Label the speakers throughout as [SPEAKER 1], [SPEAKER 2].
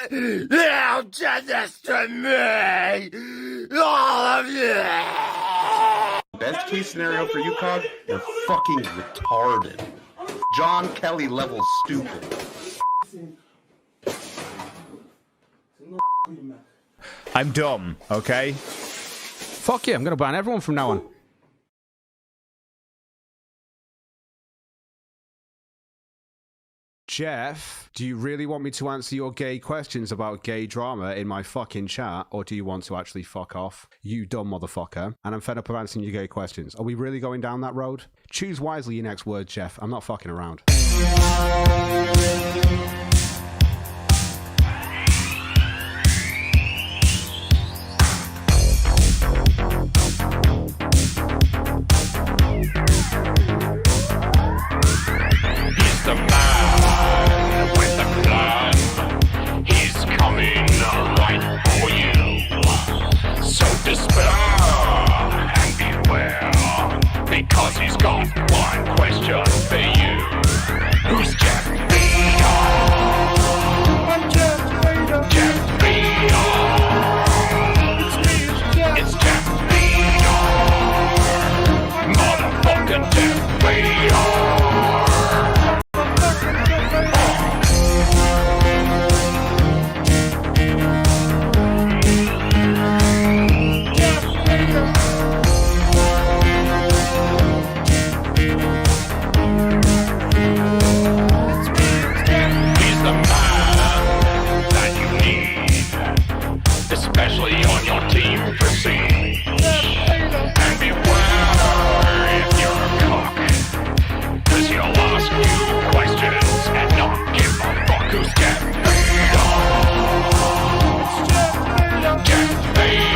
[SPEAKER 1] You did this to me! All of you!
[SPEAKER 2] Best case scenario for you, Cog, you're fucking retarded. John Kelly level stupid.
[SPEAKER 3] I'm dumb, okay? Fuck yeah, I'm gonna ban everyone from now on. Jeff, do you really want me to answer your gay questions about gay drama in my fucking chat, or do you want to actually fuck off, you dumb motherfucker? And I'm fed up of answering your gay questions. Are we really going down that road? Choose wisely your next words, Jeff. I'm not fucking around.
[SPEAKER 4] Because he's got one question for you. Who's Jeff Vader? I'm Jeff Vader. Jeff Vader. It's Jeff Vader. Motherfucking Jeff Vader. Especially on your team prestige. And beware if you're a cock, cause he'll ask you questions and not give a fuck. Who's Jeff Vader? Jeff Vader.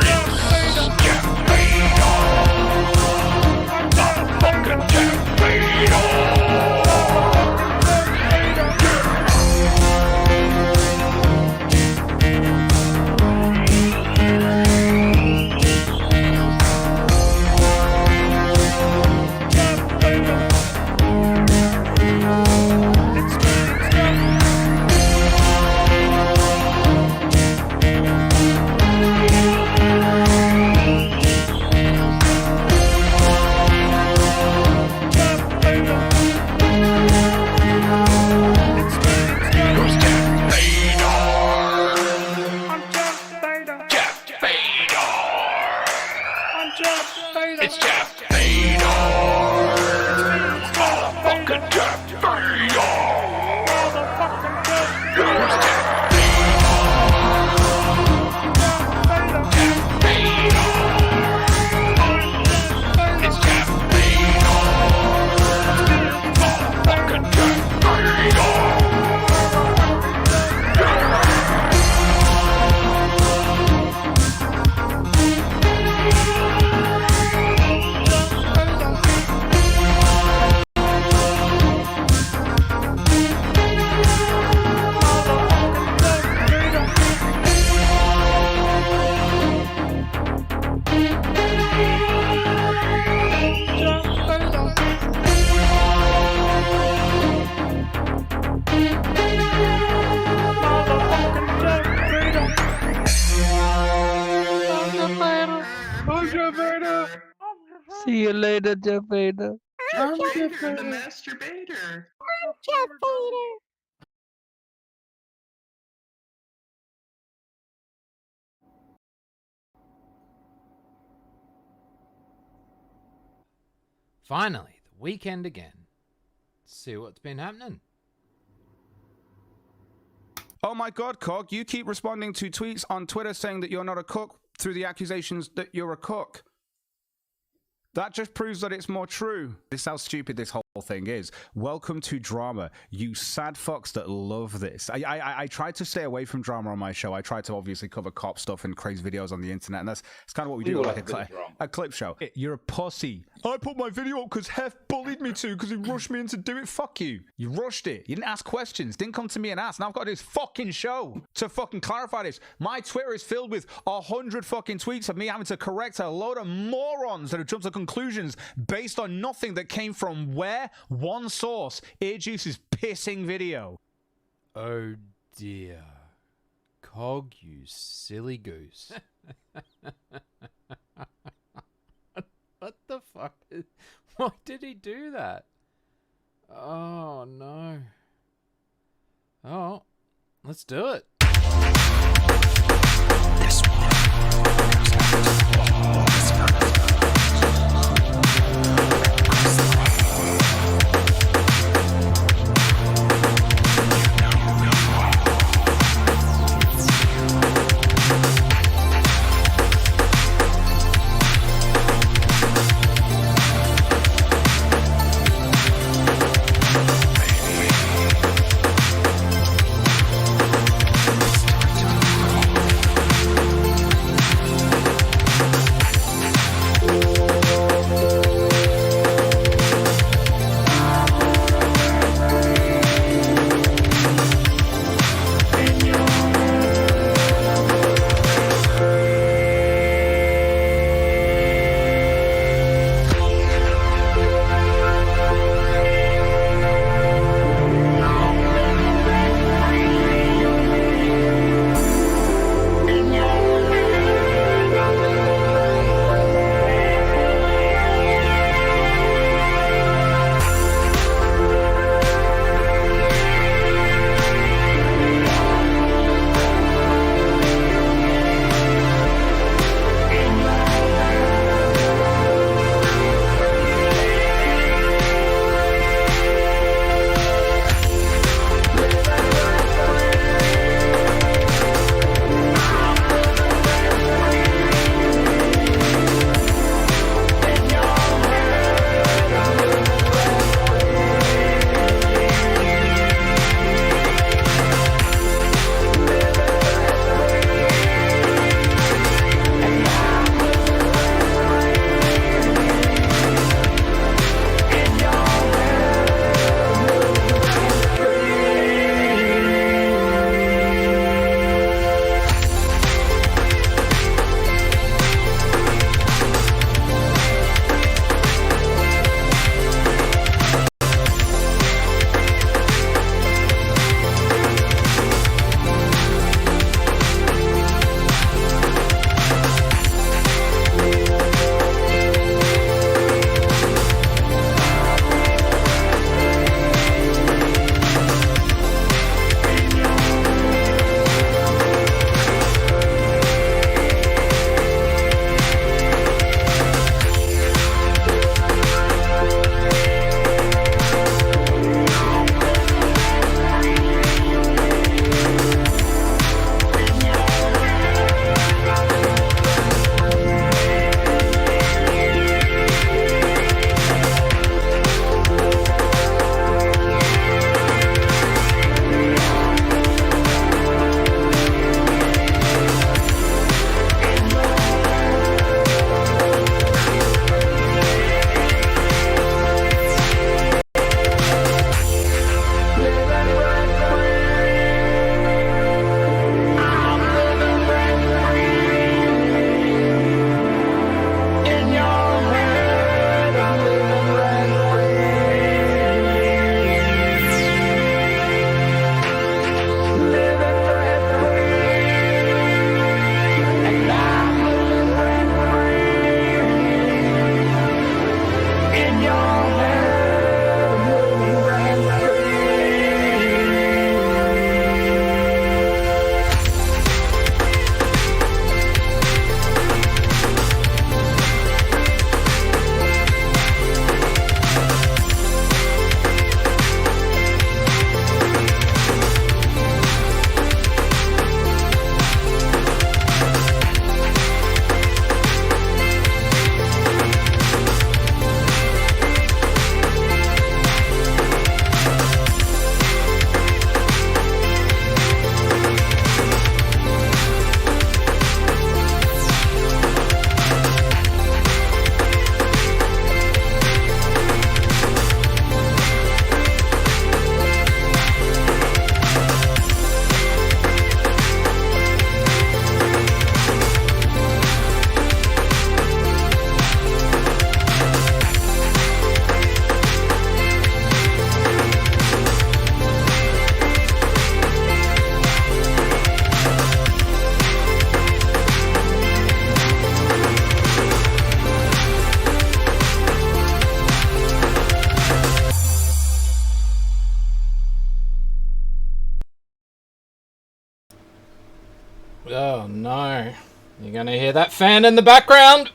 [SPEAKER 4] It's Jeff Vader. Motherfucking Jeff Vader. It's Jeff Vader. Motherfucking Jeff Vader. Who's Jeff Vader? Jeff Vader. It's Jeff Vader. Motherfucking Jeff Vader.
[SPEAKER 5] See you later, Jeff Vader.
[SPEAKER 6] I'm Jeff Vader, the masturbator.
[SPEAKER 7] I'm Jeff Vader.
[SPEAKER 8] Finally, the weekend again. Let's see what's been happening.
[SPEAKER 3] Oh my god, Cog, you keep responding to tweets on Twitter saying that you're not a cook through the accusations that you're a cook. That just proves that it's more true. This is how stupid this whole thing is. Welcome to drama, you sad fucks that love this. I try to stay away from drama on my show. I try to obviously cover cop stuff and crazy videos on the internet, and that's kind of what we do, like a clip show. You're a pussy. I put my video up because Hef bullied me to because he rushed me in to do it. Fuck you. You rushed it. You didn't ask questions. Didn't come to me and ask. Now I've got this fucking show to fucking clarify this. My Twitter is filled with 100 fucking tweets of me having to correct a load of morons that have jumped to conclusions based on nothing that came from where? One source, EarJuice's pissing video.
[SPEAKER 8] Oh dear. Cog, you silly goose. What the fuck? Why did he do that? Oh no. Oh, let's do it. no. You're gonna hear that fan in the background,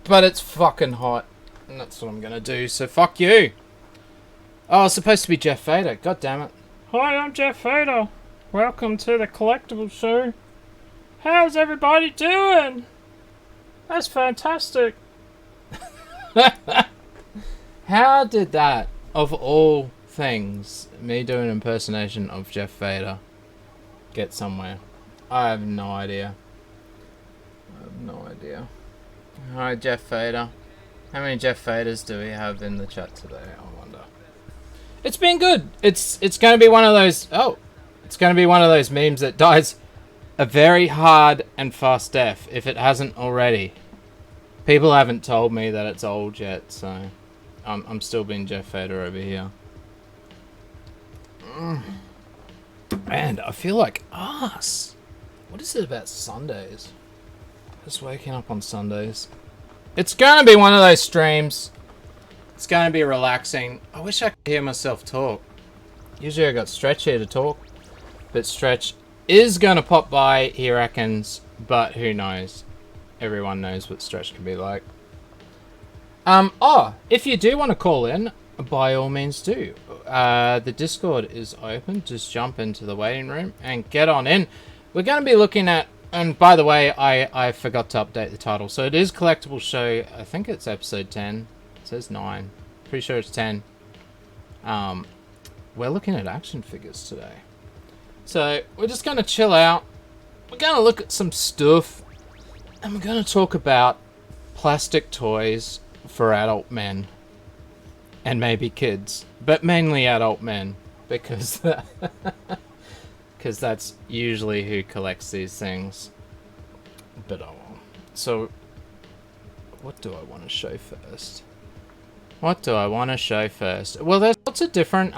[SPEAKER 8] but it's fucking hot. And that's what I'm gonna do, so fuck you. Oh, it's supposed to be Jeff Vader. God damn it. Hi, I'm Jeff Vader. Welcome to the Collectibles Show. How's everybody doing? That's fantastic. How did that, of all things, me doing an impersonation of Jeff Vader, get somewhere? I have no idea. Hi, Jeff Vader. How many Jeff Vaders do we have in the chat today? I wonder. It's been good. It's going to be one of those. Oh, it's going to be one of those memes that dies a very hard and fast death if it hasn't already. People haven't told me that it's old yet, so I'm still being Jeff Vader over here. And I feel like ass. What is it about Sundays? Just waking up on Sundays. It's gonna be one of those streams. It's gonna be relaxing. I wish I could hear myself talk. Usually I got Stretch here to talk, but Stretch is gonna pop by, he reckons, but who knows? Everyone knows what Stretch can be like. If you do want to call in, by all means do. The Discord is open. Just jump into the waiting room and get on in. We're going to be looking at, and by the way, I forgot to update the title. So it is Collectibles Show. I think it's episode 10. It says 9. Pretty sure it's 10. We're looking at action figures today. So we're just going to chill out. We're going to look at some stuff. And we're going to talk about plastic toys for adult men. And maybe kids. But mainly adult men. Because that's usually who collects these things. But oh well. So, what do I want to show first? Well, there's lots of different,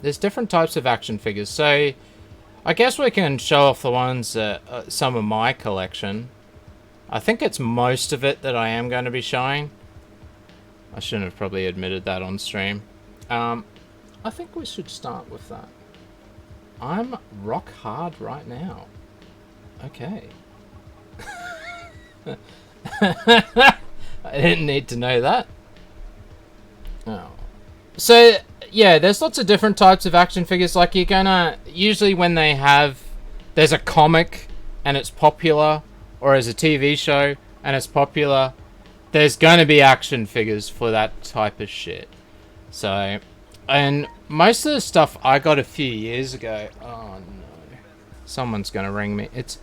[SPEAKER 8] there's different types of action figures. So, I guess we can show off the ones that, some of my collection. I think it's most of it that I am going to be showing. I shouldn't have probably admitted that on stream. I think we should start with that. I'm rock hard right now. Okay. I didn't need to know that. Oh. So, yeah, there's lots of different types of action figures. Like, you're gonna... Usually when they have... There's a comic and it's popular, or as a TV show and it's popular, there's gonna be action figures for that type of shit. So, and most of the stuff I got a few years ago... Oh no. Someone's gonna ring me. It's...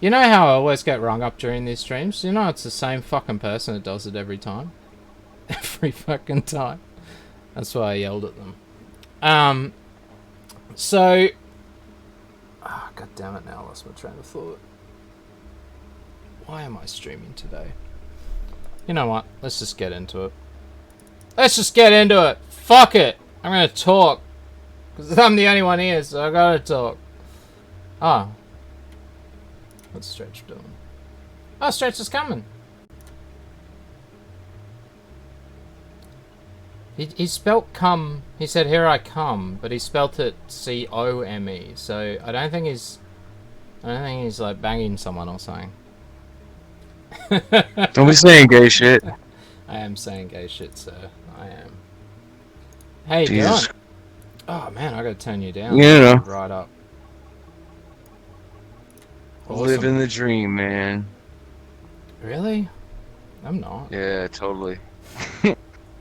[SPEAKER 8] You know how I always get rung up during these streams? You know it's the same fucking person that does it every time? Every fucking time. That's why I yelled at them. So... Oh, God damn it, now I lost my train of thought. Why am I streaming today? You know what? Let's just get into it. Fuck it! I'm gonna talk. Because I'm the only one here, so I gotta talk. Oh. What's Stretch doing? Oh, Stretch is coming. He spelt come. He said, "Here I come," but he spelt it C-O-M-E. So I don't think he's like banging someone or something.
[SPEAKER 5] Don't be saying gay shit.
[SPEAKER 8] I am saying gay shit, sir. I am. Hey,
[SPEAKER 5] Jesus.
[SPEAKER 8] Dylan. Oh man, I gotta turn you down.
[SPEAKER 5] You know.
[SPEAKER 8] Right up.
[SPEAKER 5] Living the dream, man.
[SPEAKER 8] Really? I'm not.
[SPEAKER 5] Yeah, totally.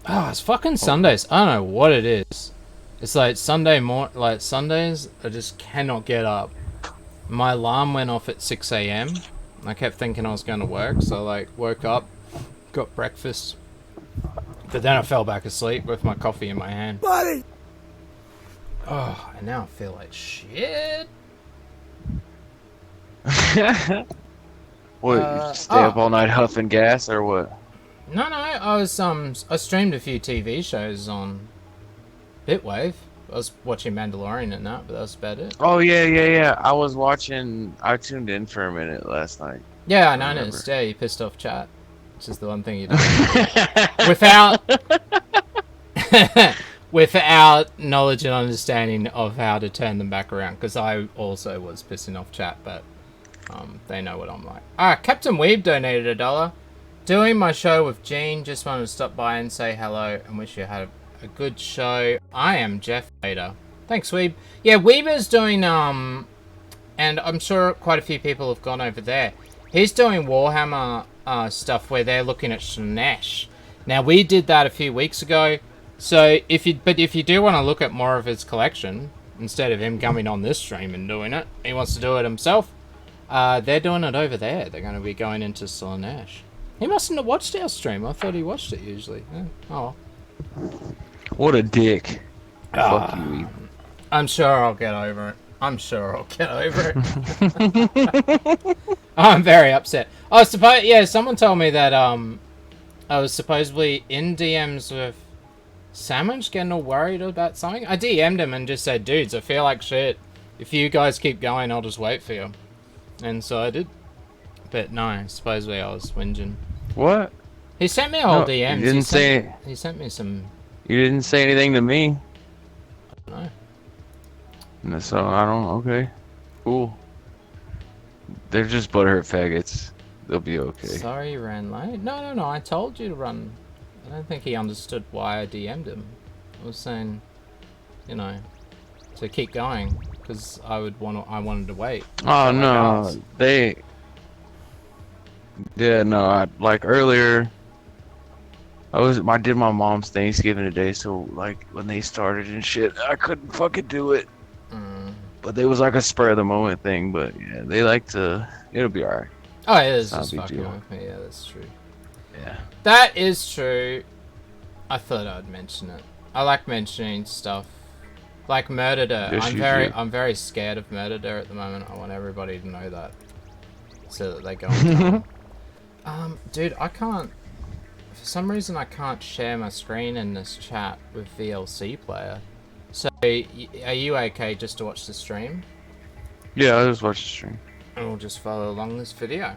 [SPEAKER 8] Oh, it's fucking Sundays. I don't know what it is. It's like Sunday like Sundays, I just cannot get up. My alarm went off at 6 AM. I kept thinking I was going to work, so I like woke up, got breakfast, but then I fell back asleep with my coffee in my hand. Buddy! Oh, and now I feel like shit.
[SPEAKER 5] What, you stay up all night huffing gas, or what?
[SPEAKER 8] No, I streamed a few TV shows on Bitwave. I was watching Mandalorian and that, but that's about it.
[SPEAKER 5] Oh, yeah. I tuned in for a minute last night.
[SPEAKER 8] Yeah, I noticed. Yeah, you pissed off chat, which is the one thing you did. Without knowledge and understanding of how to turn them back around, because I also was pissing off chat, but They know what I'm like. Ah, Captain Weeb donated $1. Doing my show with Gene. Just wanted to stop by and say hello and wish you had a good show. I am Jeff Vader. Thanks, Weeb. Yeah, Weeber's doing, and I'm sure quite a few people have gone over there. He's doing Warhammer stuff where they're looking at Slanesh. Now, we did that a few weeks ago. So, if you do want to look at more of his collection, instead of him coming on this stream and doing it, he wants to do it himself. They're doing it over there. They're going to be going into Slanesh. He mustn't have watched our stream. I thought he watched it usually. Yeah. Oh.
[SPEAKER 5] What a dick. Fuck you.
[SPEAKER 8] I'm sure I'll get over it. I'm very upset. Oh, someone told me that I was supposedly in DMs with Sandwich, getting all worried about something. I DM'd him and just said, dudes, I feel like shit. If you guys keep going, I'll just wait for you. And so I did. But no, supposedly I was whinging.
[SPEAKER 5] What?
[SPEAKER 8] He sent me all DMs.
[SPEAKER 5] He
[SPEAKER 8] sent me some...
[SPEAKER 5] You didn't say anything to me?
[SPEAKER 8] No.
[SPEAKER 5] No, so I don't... Okay. Cool. They're just butthurt faggots. They'll be okay.
[SPEAKER 8] Sorry you ran late? No. I told you to run. I don't think he understood why I DM'd him. I was saying, you know, to keep going. Because I wanted to wait.
[SPEAKER 5] Oh, no. Like earlier, I did my mom's Thanksgiving today, so like when they started and shit, I couldn't fucking do it. But it was like a spur of the moment thing, but yeah, they like to, it'll be alright.
[SPEAKER 8] Oh, it is just fucking with me, yeah, that's true.
[SPEAKER 5] Yeah.
[SPEAKER 8] That is true. I thought I'd mention it. I like mentioning stuff. Like Murderer.
[SPEAKER 5] Yes,
[SPEAKER 8] I'm very scared of Murderer at the moment. I want everybody to know that. So that they go and dude, I can't... For some reason I can't share my screen in this chat with VLC player. So, are you okay just to watch the stream?
[SPEAKER 5] Yeah, I'll just watch the stream.
[SPEAKER 8] And we'll just follow along this video.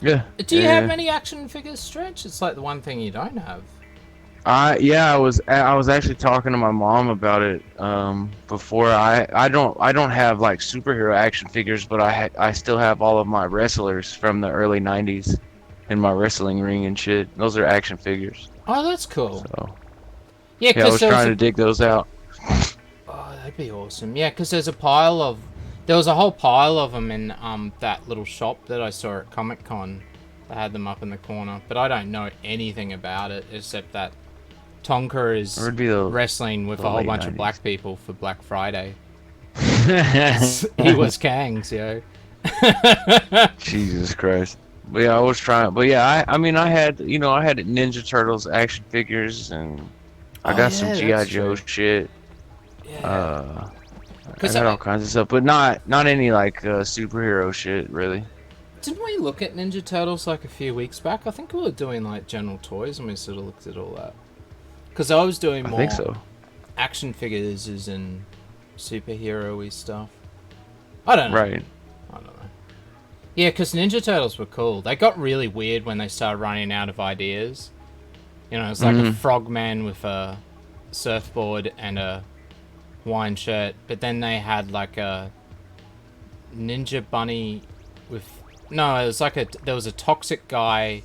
[SPEAKER 5] Yeah.
[SPEAKER 8] Do you have many action figures, Stretch? It's like the one thing you don't have.
[SPEAKER 5] Yeah, I was actually talking to my mom about it before. I don't have like superhero action figures, but I still have all of my wrestlers from the early '90s in my wrestling ring and shit. Those are action figures.
[SPEAKER 8] Oh, that's cool.
[SPEAKER 5] So
[SPEAKER 8] yeah,
[SPEAKER 5] I was trying to dig those out.
[SPEAKER 8] Oh, that'd be awesome. Yeah, because there was a whole pile of them in that little shop that I saw at Comic Con. They had them up in the corner, but I don't know anything about it except that Tonka is wrestling with a whole bunch of black people for Black Friday. He was Kangs, yo.
[SPEAKER 5] Jesus Christ. But yeah, I was trying. But yeah, I mean, I had Ninja Turtles action figures, and I got some G.I. Joe shit. Yeah. I got all kinds of stuff, but not any like superhero shit, really.
[SPEAKER 8] Didn't we look at Ninja Turtles like a few weeks back? I think we were doing like General Toys, and we sort of looked at all that. Because I was doing more action figures and superhero-y stuff. I don't know.
[SPEAKER 5] Right.
[SPEAKER 8] I don't know. Yeah, because Ninja Turtles were cool. They got really weird when they started running out of ideas. You know, it's like a frogman with a surfboard and a Hawaiian shirt. But then they had like a ninja bunny with... No, it was like there was a toxic guy...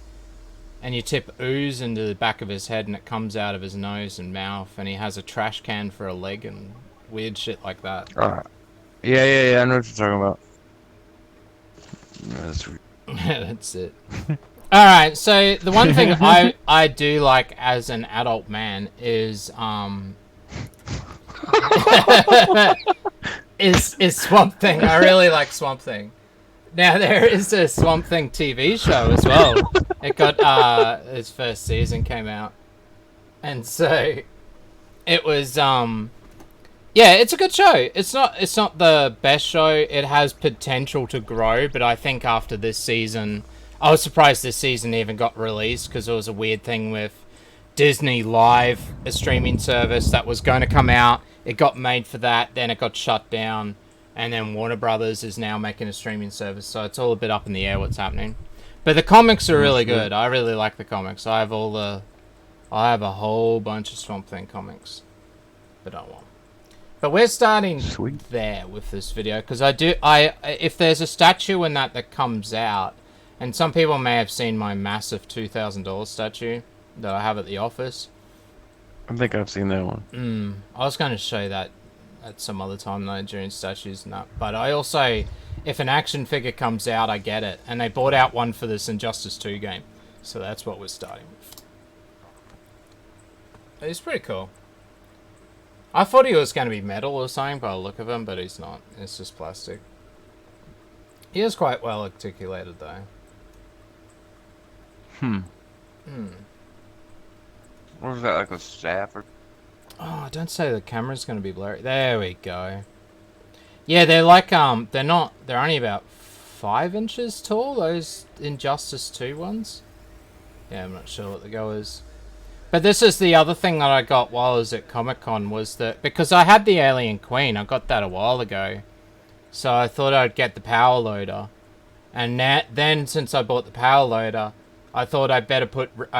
[SPEAKER 8] And you tip ooze into the back of his head and it comes out of his nose and mouth, and he has a trash can for a leg and weird shit like that.
[SPEAKER 5] Yeah, I know what you're talking about.
[SPEAKER 8] That's it. Alright, so the one thing I do like as an adult man is is Swamp Thing. I really like Swamp Thing. Now, there is a Swamp Thing TV show as well. It got, its first season came out. And so, it was, yeah, it's a good show. It's not the best show. It has potential to grow, but I think after this season, I was surprised this season even got released, because it was a weird thing with Disney Live, a streaming service that was going to come out. It got made for that, then it got shut down. And then Warner Brothers is now making a streaming service, so it's all a bit up in the air what's happening. But the comics are really good. I really like the comics. I have a whole bunch of Swamp Thing comics. But I won't. But we're starting
[SPEAKER 5] Sweet.
[SPEAKER 8] there with this video because if there's a statue in that comes out, and some people may have seen my massive $2,000 statue that I have at the office.
[SPEAKER 5] I think I've seen that one.
[SPEAKER 8] I was going to show that at some other time though during statues and that. But I also, if an action figure comes out, I get it, and they bought out one for this Injustice 2 game, so that's what we're starting with. It's pretty cool. I thought he was going to be metal or something by the look of him, but he's not. It's just plastic. He is quite well articulated, though.
[SPEAKER 5] What was that, like a staff or?
[SPEAKER 8] Oh, don't say the camera's going to be blurry. There we go. Yeah, they're like, they're only about 5 inches tall, those Injustice 2 ones. Yeah, I'm not sure what the go is. But this is the other thing that I got while I was at Comic-Con, was that, because I had the Alien Queen, I got that a while ago. So I thought I'd get the Power Loader. And then, since I bought the Power Loader, I thought I'd better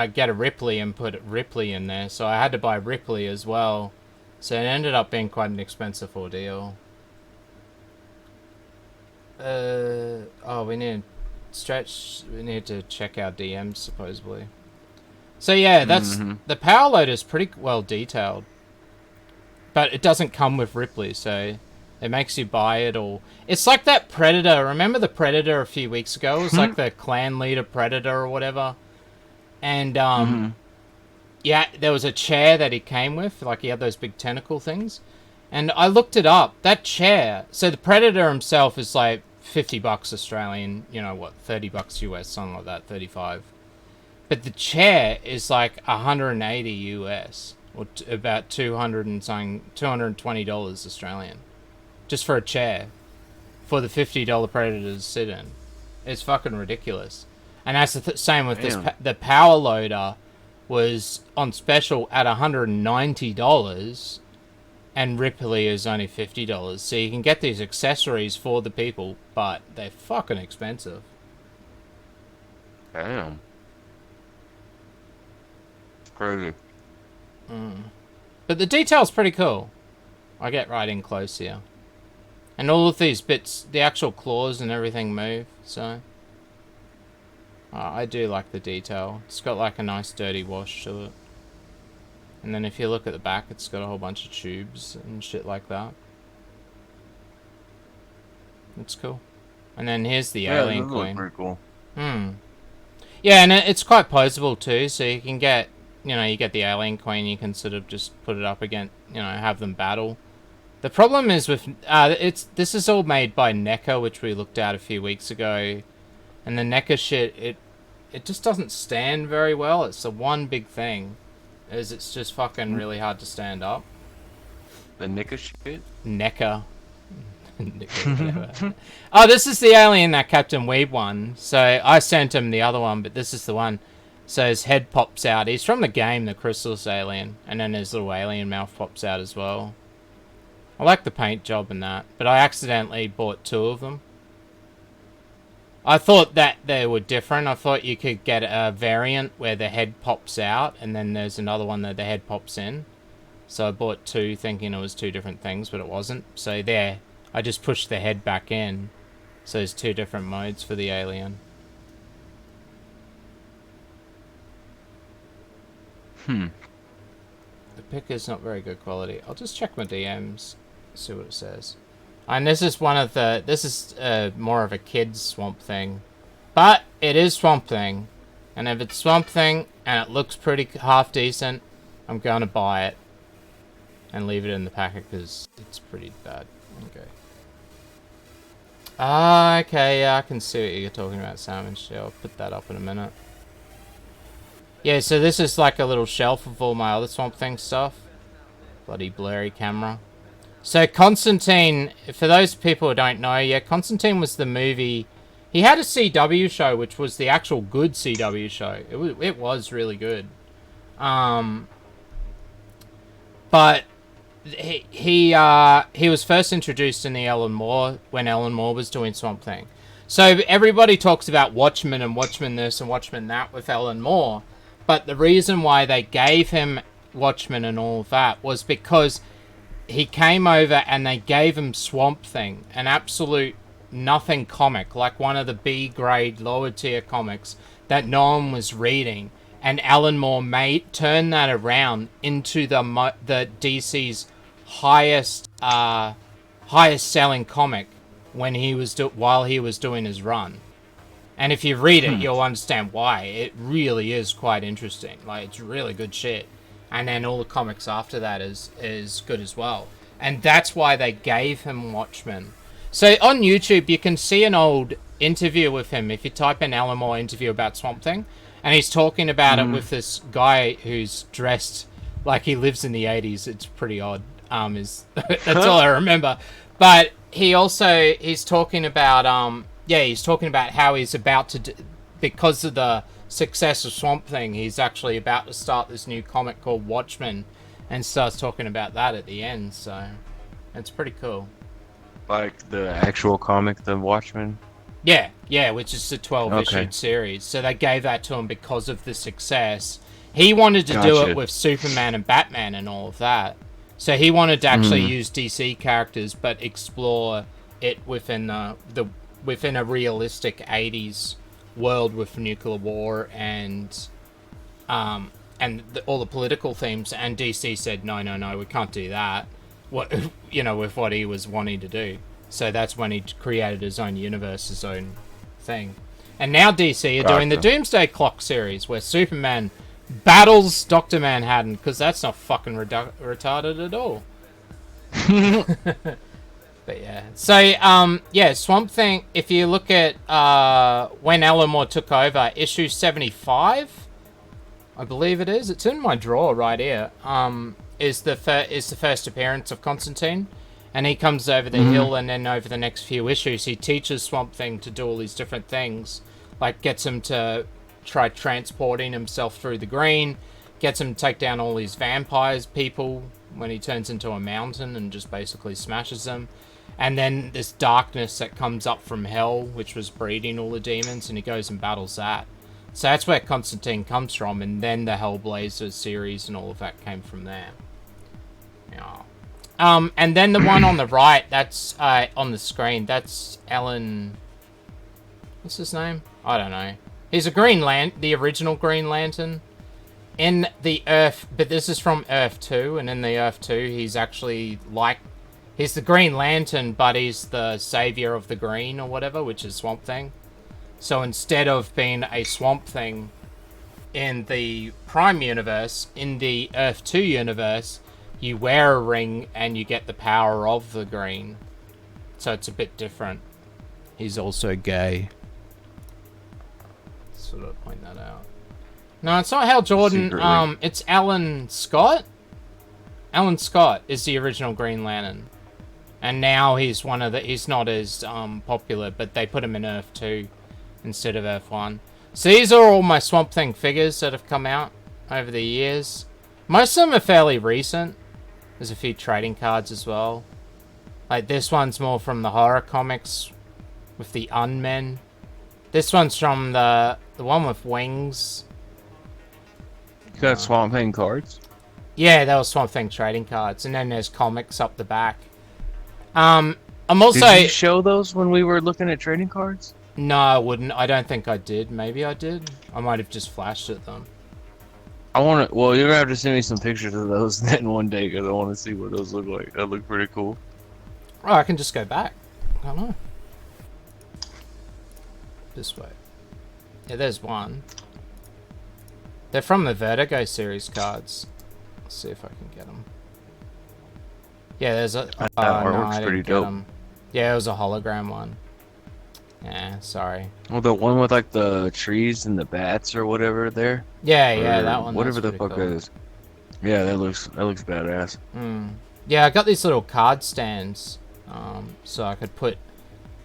[SPEAKER 8] get a Ripley and put Ripley in there. So I had to buy Ripley as well. So it ended up being quite an expensive ordeal. Oh, we need to check our DMs, supposedly. So yeah, that's the Power Loader is pretty well detailed, but it doesn't come with Ripley, so it makes you buy it all. It's like that Predator. Remember the Predator a few weeks ago? It was like the clan leader Predator or whatever. And yeah, there was a chair that he came with, like he had those big tentacle things. And I looked it up. That chair. So the Predator himself is like $50 Australian. You know what? $30 US, something like that. 35. But the chair is like 180 US, or about $220 Australian, just for a chair, for the $50 Predator to sit in. It's fucking ridiculous. And that's the same with this. The Power Loader was on special at $190, and Ripley is only $50. So you can get these accessories for the people, but they're fucking expensive.
[SPEAKER 5] Damn. Crazy.
[SPEAKER 8] But the detail's pretty cool. I get right in close here. And all of these bits, the actual claws and everything move, so... I do like the detail. It's got like a nice dirty wash to it. And then if you look at the back, it's got a whole bunch of tubes and shit like that. It's cool. And then here's the Alien Queen.
[SPEAKER 5] Pretty cool.
[SPEAKER 8] Yeah, and it's quite posable too, so you can get... You know, you get the Alien Queen, you can sort of just put it up against, you know, have them battle. The problem is with, this is all made by NECA, which we looked at a few weeks ago. And the NECA shit, it just doesn't stand very well. It's the one big thing, is it's just fucking really hard to stand up.
[SPEAKER 5] The NECA shit?
[SPEAKER 8] NECA. Oh, this is the alien that Captain Weeb won. So I sent him the other one, but this is the one. So his head pops out. He's from the game, the Chrysalis alien. And then his little alien mouth pops out as well. I like the paint job and that. But I accidentally bought 2 of them. I thought that they were different. I thought you could get a variant where the head pops out. And then there's another one that the head pops in. So I bought 2 thinking it was 2 different things. But it wasn't. So there. I just pushed the head back in. So there's 2 different modes for the alien. The pic is not very good quality. I'll just check my DMs, see what it says. And this is one of the... This is more of a kid's Swamp Thing. But it is Swamp Thing. And if it's Swamp Thing and it looks pretty half decent, I'm going to buy it. And leave it in the packet because it's pretty bad. Okay. Ah, okay, yeah, I can see what you're talking about, Salmon. I'll put that up in a minute. Yeah, so this is like a little shelf of all my other Swamp Thing stuff. Bloody blurry camera. So Constantine, for those people who don't know, yeah, Constantine was the movie. He had a CW show, which was the actual good CW show. It was really good. But he was first introduced in the Alan Moore, when Alan Moore was doing Swamp Thing. So everybody talks about Watchmen and Watchmen this and Watchmen that with Alan Moore. But the reason why they gave him Watchmen and all of that was because he came over and they gave him Swamp Thing, an absolute nothing comic, like one of the B grade lower tier comics that no one was reading, and Alan Moore turned that around into the DC's highest selling comic when he was while he was doing his run. And if you read it, you'll understand why. It really is quite interesting. Like, it's really good shit. And then all the comics after that is good as well. And that's why they gave him Watchmen. So on YouTube, you can see an old interview with him. If you type in Alan Moore interview about Swamp Thing, and he's talking about it with this guy who's dressed like he lives in the 80s. It's pretty odd. That's all I remember. But he's talking about he's talking about how he's about to because of the success of Swamp Thing, he's actually about to start this new comic called Watchmen, and starts talking about that at the end. So it's pretty cool.
[SPEAKER 5] Like the actual comic, The Watchmen?
[SPEAKER 8] Yeah, which is a 12-issue series. So they gave that to him because of the success. He wanted to do it with Superman and Batman and all of that. So he wanted to actually use DC characters, but explore it within within a realistic 80s world with nuclear war and all the political themes. And DC said, no, we can't do that. With what he was wanting to do. So that's when he created his own universe, his own thing. And now DC are doing the Doomsday Clock series, where Superman battles Dr. Manhattan, because that's not fucking retarded at all. But yeah. So, Swamp Thing, if you look at when Alan Moore took over, issue 75, I believe it is. It's in my drawer right here. Is the first appearance of Constantine. And he comes over the hill, and then over the next few issues, he teaches Swamp Thing to do all these different things. Like, gets him to try transporting himself through the green, gets him to take down all these vampires people when he turns into a mountain and just basically smashes them. And then this darkness that comes up from hell, which was breeding all the demons, and he goes and battles that. So that's where Constantine comes from, and then the Hellblazer series and all of that came from there. Yeah. And then the one on the right, that's on the screen, that's Alan... What's his name? I don't know. He's a the original Green Lantern. In the Earth, but this is from Earth 2, and in the Earth 2, he's actually he's the Green Lantern, but he's the savior of the green or whatever, which is Swamp Thing. So instead of being a Swamp Thing in the Prime universe, in the Earth 2 universe, you wear a ring and you get the power of the green. So it's a bit different. He's also gay. Sort of point that out. No, it's not Hal Jordan. Secretly. It's Alan Scott. Alan Scott is the original Green Lantern. And now he's he's not as popular, but they put him in Earth 2 instead of Earth 1. So these are all my Swamp Thing figures that have come out over the years. Most of them are fairly recent. There's a few trading cards as well. Like this one's more from the horror comics with the Unmen. This one's from the one with wings.
[SPEAKER 5] You got Swamp Thing cards?
[SPEAKER 8] Yeah, that was Swamp Thing trading cards. And then there's comics up the back. I'm also...
[SPEAKER 5] Did you show those when we were looking at trading cards?
[SPEAKER 8] No, I wouldn't. I don't think I did. Maybe I did. I might have just flashed at them.
[SPEAKER 5] Well, you're gonna have to send me some pictures of those then one day, because I want to see what those look like. That look pretty cool.
[SPEAKER 8] Oh, I can just go back. I don't know. This way. Yeah, there's one. They're from the Vertigo series cards. Let's see if I can get them. Yeah, there's a...
[SPEAKER 5] that artwork's pretty dope.
[SPEAKER 8] Yeah, it was a hologram one. Yeah, sorry.
[SPEAKER 5] Well, the one with like the trees and the bats or whatever there.
[SPEAKER 8] Yeah, that one.
[SPEAKER 5] Whatever the fuck
[SPEAKER 8] cool.
[SPEAKER 5] that is. Yeah, that looks badass.
[SPEAKER 8] Yeah, I got these little card stands, so I could put,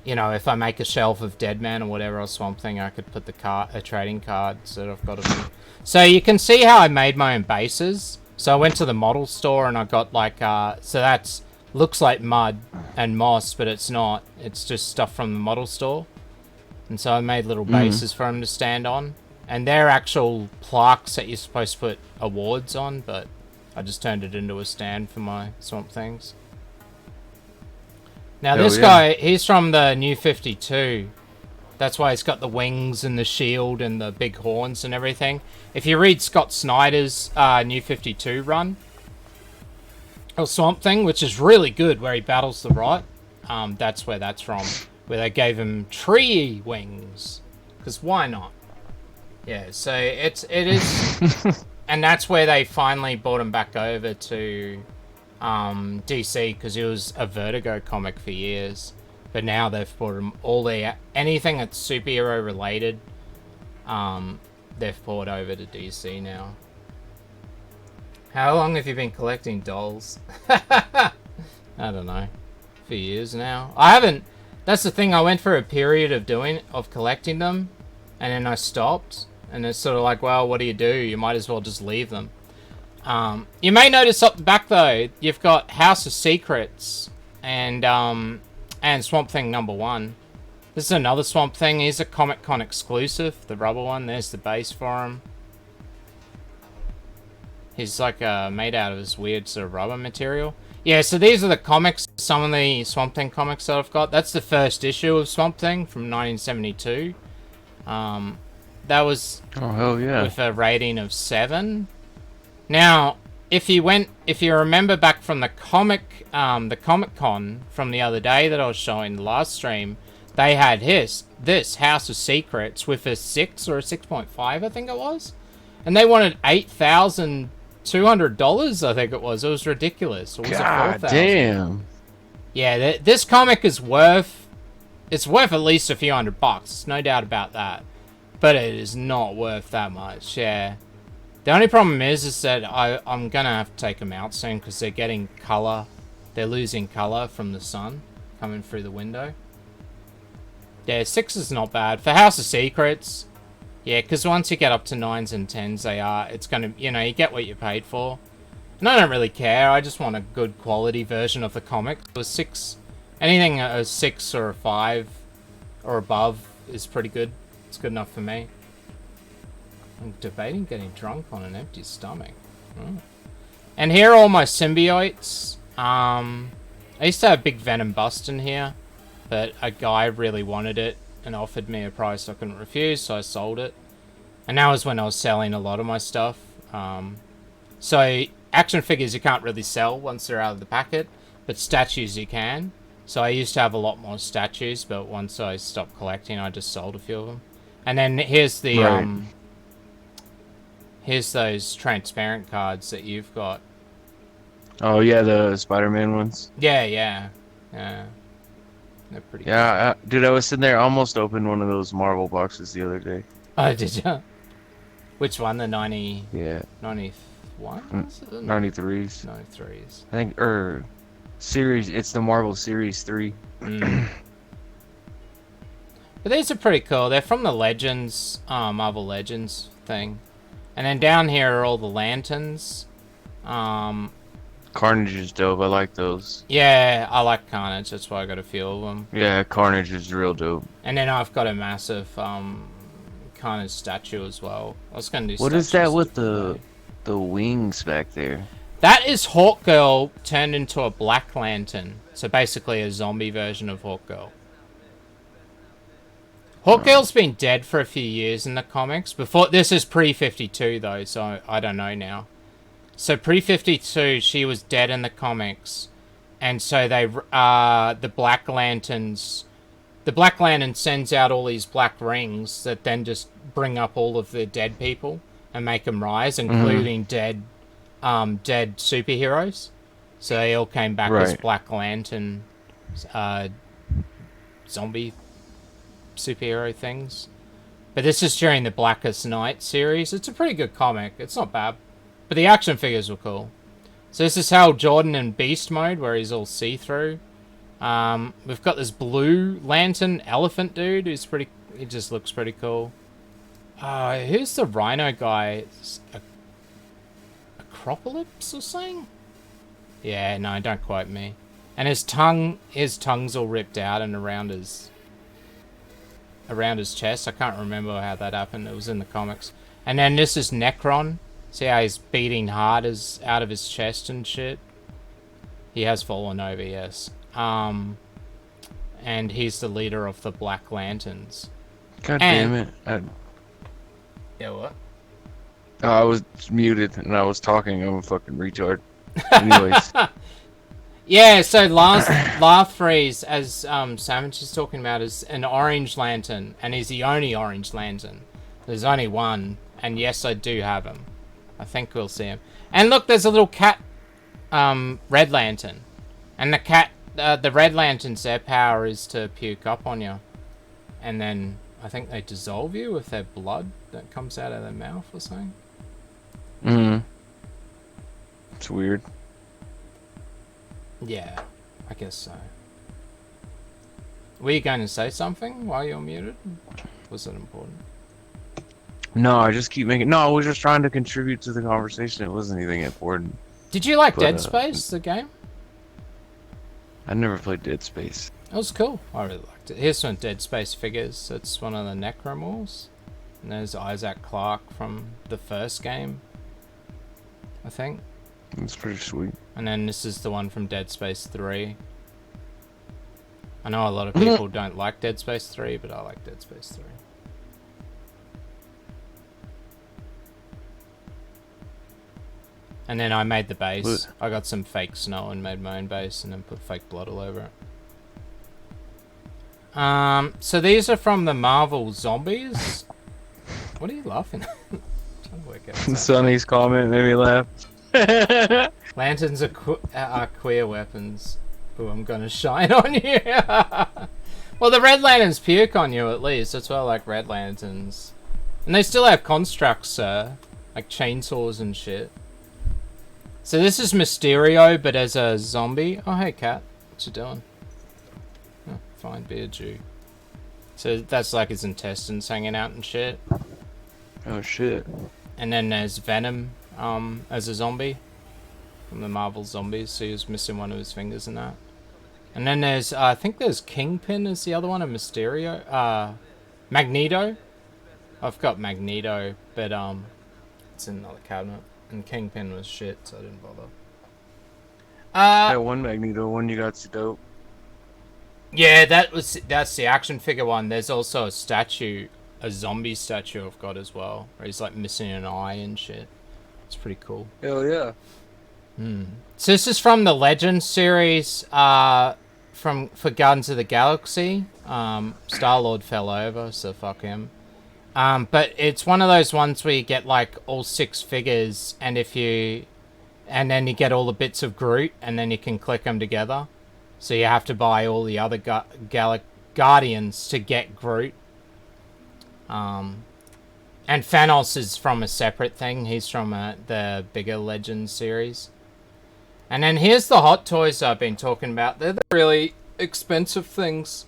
[SPEAKER 8] if I make a shelf of Deadman or whatever or Swamp Thing, I could put a trading cards that I've got of them. So you can see how I made my own bases. So I went to the model store and I got like, so that's looks like mud and moss, but it's not. It's just stuff from the model store. And so I made little bases for him to stand on. And they're actual plaques that you're supposed to put awards on, but I just turned it into a stand for my Swamp Things. Now
[SPEAKER 5] Hell
[SPEAKER 8] this
[SPEAKER 5] yeah.
[SPEAKER 8] guy, he's from the New 52. That's why he's got the wings and the shield and the big horns and everything. If you read Scott Snyder's New 52 run, or Swamp Thing, which is really good, where he battles the Rot, that's where that's from. Where they gave him tree wings. Because why not? Yeah, so it is... and that's where they finally brought him back over to DC, because he was a Vertigo comic for years. But now they've brought him anything that's superhero related, they've brought over to DC now. How long have you been collecting dolls? I don't know. For years now. I haven't... That's the thing, I went for a period of collecting them, and then I stopped. And it's sort of like, well, what do? You might as well just leave them. You may notice up the back, though, you've got House of Secrets and Swamp Thing #1. This is another Swamp Thing. He's a Comic-Con exclusive, the rubber one. There's the base for him. He's like made out of this weird sort of rubber material. Yeah, so these are the comics, some of the Swamp Thing comics that I've got. That's the first issue of Swamp Thing from 1972. That was
[SPEAKER 5] hell yeah.
[SPEAKER 8] with a rating of 7. Now, if you remember back from the Comic-Con from the other day that I was showing the last stream, they had this House of Secrets with a 6 or a 6.5, I think it was. And they wanted $8,200, I think it was. It was ridiculous. Or was
[SPEAKER 5] God
[SPEAKER 8] it $4,000?
[SPEAKER 5] damn.
[SPEAKER 8] Yeah, this comic is worth at least a few $100. There's no doubt about that. But it is not worth that much, yeah. The only problem is that I'm going to have to take them out soon because they're getting colour. They're losing colour from the sun coming through the window. Yeah, 6 is not bad. For House of Secrets, yeah, because once you get up to 9s and 10s, it's going to, you know, you get what you paid for. And I don't really care. I just want a good quality version of the comic. A 6, anything a 6 or a 5 or above is pretty good. It's good enough for me. I'm debating getting drunk on an empty stomach. Oh. And here are all my symbiotes. I used to have Big Venom Bust in here, but a guy really wanted it and offered me a price I couldn't refuse, so I sold it. And that was when I was selling a lot of my stuff. So action figures you can't really sell once they're out of the packet, but statues you can. So I used to have a lot more statues, but once I stopped collecting, I just sold a few of them. And then here's the here's those transparent cards that you've got.
[SPEAKER 5] Oh yeah, the Spider-Man ones.
[SPEAKER 8] Yeah. They're pretty cool.
[SPEAKER 5] Yeah, dude, I was sitting there, almost opened one of those Marvel boxes the other day.
[SPEAKER 8] Oh, did you? Which one? The 90...
[SPEAKER 5] Yeah.
[SPEAKER 8] 91?
[SPEAKER 5] 93s.
[SPEAKER 8] 93s.
[SPEAKER 5] I think, series, it's the Marvel Series 3.
[SPEAKER 8] But these are pretty cool. They're from the Legends, Marvel Legends thing. And then down here are all the lanterns.
[SPEAKER 5] Carnage is dope. I like those.
[SPEAKER 8] Yeah, I like Carnage. That's why I got a few of them.
[SPEAKER 5] Yeah, Carnage is real dope.
[SPEAKER 8] And then I've got a massive Carnage statue as well. I was going to do
[SPEAKER 5] What is that with
[SPEAKER 8] today.
[SPEAKER 5] the wings back there?
[SPEAKER 8] That is Hawkgirl turned into a Black Lantern. So basically a zombie version of Hawkgirl. Hawkgirl's been dead for a few years in the comics. This is pre-52 though, so I don't know now. So pre-52, she was dead in the comics, and so the Black Lantern sends out all these black rings that then just bring up all of the dead people and make them rise, including dead superheroes. So they all came back as Black Lantern zombie superhero things. But this is during the Blackest Night series. It's a pretty good comic. It's not bad. But the action figures were cool. So this is Hal Jordan in Beast mode, where he's all see-through. We've got this Blue Lantern elephant dude who's pretty... He just looks pretty cool. Who's the Rhino guy? Acropolis or something? Yeah, no, don't quote me. And his tongue's all ripped out and around his chest. I can't remember how that happened. It was in the comics. And then this is Necron. See how he's beating hard as out of his chest and shit? He has fallen over, yes. And he's the leader of the Black Lanterns.
[SPEAKER 5] God damn it.
[SPEAKER 8] Yeah, what?
[SPEAKER 5] I was muted and I was talking. I'm a fucking retard. Anyways.
[SPEAKER 8] Yeah, so last phrase, as Savage is talking about, is an orange lantern, and he's the only orange lantern. There's only one, and yes, I do have him. I think we'll see him. And look, there's a little cat, red lantern, and the cat, the red lanterns, their power is to puke up on you, and then I think they dissolve you with their blood that comes out of their mouth or something.
[SPEAKER 5] It's weird.
[SPEAKER 8] Yeah, I guess so. Were you going to say something while you're muted? Was it important?
[SPEAKER 5] No, I just keep making... No, I was just trying to contribute to the conversation. It wasn't anything important.
[SPEAKER 8] Did you like Dead Space, the game?
[SPEAKER 5] I never played Dead Space.
[SPEAKER 8] It was cool. I really liked it. Here's some Dead Space figures. It's one of the Necromorphs. And there's Isaac Clarke from the first game, I think.
[SPEAKER 5] That's pretty sweet.
[SPEAKER 8] And then this is the one from Dead Space 3. I know a lot of people don't like Dead Space 3, but I like Dead Space 3. And then I made the base. I got some fake snow and made my own base and then put fake blood all over it. So these are from the Marvel Zombies. What are you laughing at? I'm trying to work out.
[SPEAKER 5] Sonny's comment made me laugh.
[SPEAKER 8] Lanterns are queer weapons. Ooh, I'm gonna shine on you. Well, the Red Lanterns puke on you at least. That's why I like Red Lanterns. And they still have constructs, like chainsaws and shit. So this is Mysterio, but as a zombie. Oh, hey, cat. What you doing? Oh, fine, beard you. So that's like his intestines hanging out and shit.
[SPEAKER 5] Oh, shit.
[SPEAKER 8] And then there's Venom, as a zombie. From the Marvel Zombies, so he was missing one of his fingers and that. And then there's, I think there's Kingpin is the other one, and Mysterio. Magneto. I've got Magneto, but, it's in another cabinet. And Kingpin was shit, so I didn't bother.
[SPEAKER 5] That one Magneto one you got's dope.
[SPEAKER 8] Yeah, that's the action figure one. There's also a statue, a zombie statue I've got as well, where he's like missing an eye and shit. It's pretty cool.
[SPEAKER 5] Hell yeah.
[SPEAKER 8] So this is from the Legends series, for Guardians of the Galaxy. Star-Lord fell over, so fuck him. But it's one of those ones where you get like all 6 figures, and then you get all the bits of Groot, and then you can click them together. So you have to buy all the other Guardians to get Groot. And Thanos is from a separate thing. He's from the bigger Legends series. And then here's the Hot Toys I've been talking about. They're the really expensive things.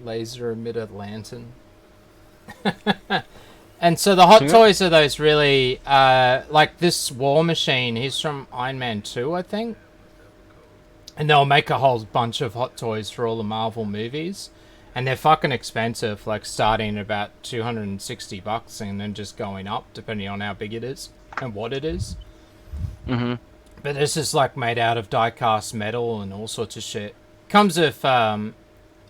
[SPEAKER 8] Laser emitter lantern. And so the Hot Toys are those really, like this War Machine. He's from Iron Man 2, I think. And they'll make a whole bunch of Hot Toys for all the Marvel movies. And they're fucking expensive, like starting at about $260 and then just going up, depending on how big it is and what it is. But this is like made out of die-cast metal and all sorts of shit. Comes with,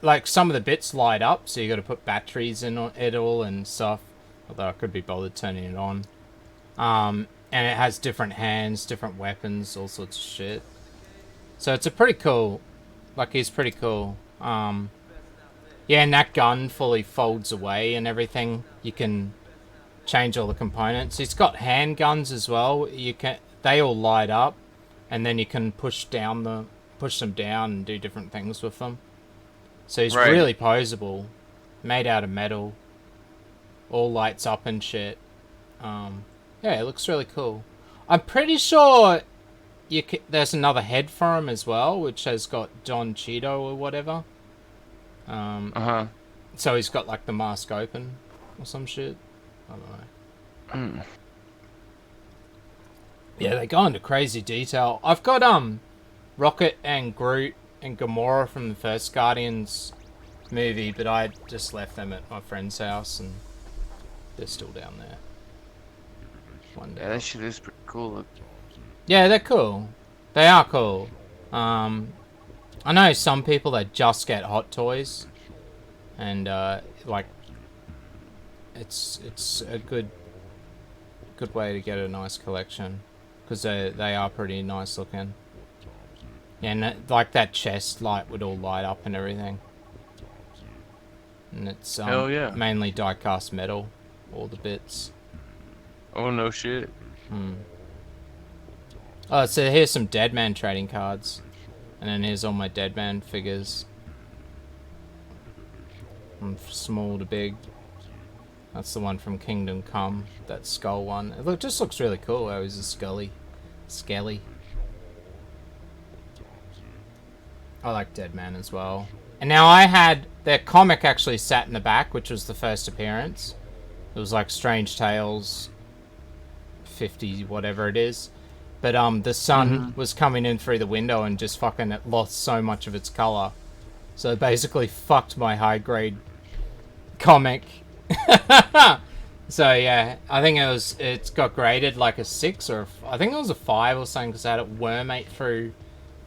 [SPEAKER 8] like some of the bits light up, so you got to put batteries in it all and stuff. Although I could be bothered turning it on. And it has different hands, different weapons, all sorts of shit. So it's a pretty cool, like he's pretty cool. Yeah, and that gun fully folds away and everything. You can change all the components. He's got handguns as well. They all light up, and then you can push them down and do different things with them. So he's really posable, made out of metal, all lights up and shit. Yeah, it looks really cool. I'm pretty sure there's another head for him as well, which has got Don Cheeto or whatever. So he's got like the mask open or some shit. I don't know. Yeah, they go into crazy detail. I've got Rocket and Groot and Gamora from the first Guardians movie, but I just left them at my friend's house and they're still down there. one day.
[SPEAKER 5] Yeah, that shit is pretty cool.
[SPEAKER 8] Yeah, they're cool. They are cool. I know some people that just get Hot Toys, and like it's a good way to get a nice collection, because they are pretty nice looking. Yeah, and like that chest light would all light up and everything. And it's
[SPEAKER 5] Hell yeah.
[SPEAKER 8] mainly die-cast metal, all the bits.
[SPEAKER 5] Oh no shit.
[SPEAKER 8] Oh, so here's some Deadman trading cards. And then here's all my Deadman figures. From small to big. That's the one from Kingdom Come, that skull one. It just looks really cool. Oh, he's a skelly. I like Deadman as well. And now I had their comic actually sat in the back, which was the first appearance. It was like Strange Tales 50, whatever it is. But the sun was coming in through the window and just fucking it lost so much of its color. So it basically fucked my high grade comic. So yeah, I think it's got graded like a 6 or I think it was a 5 or something, because I had it wormate through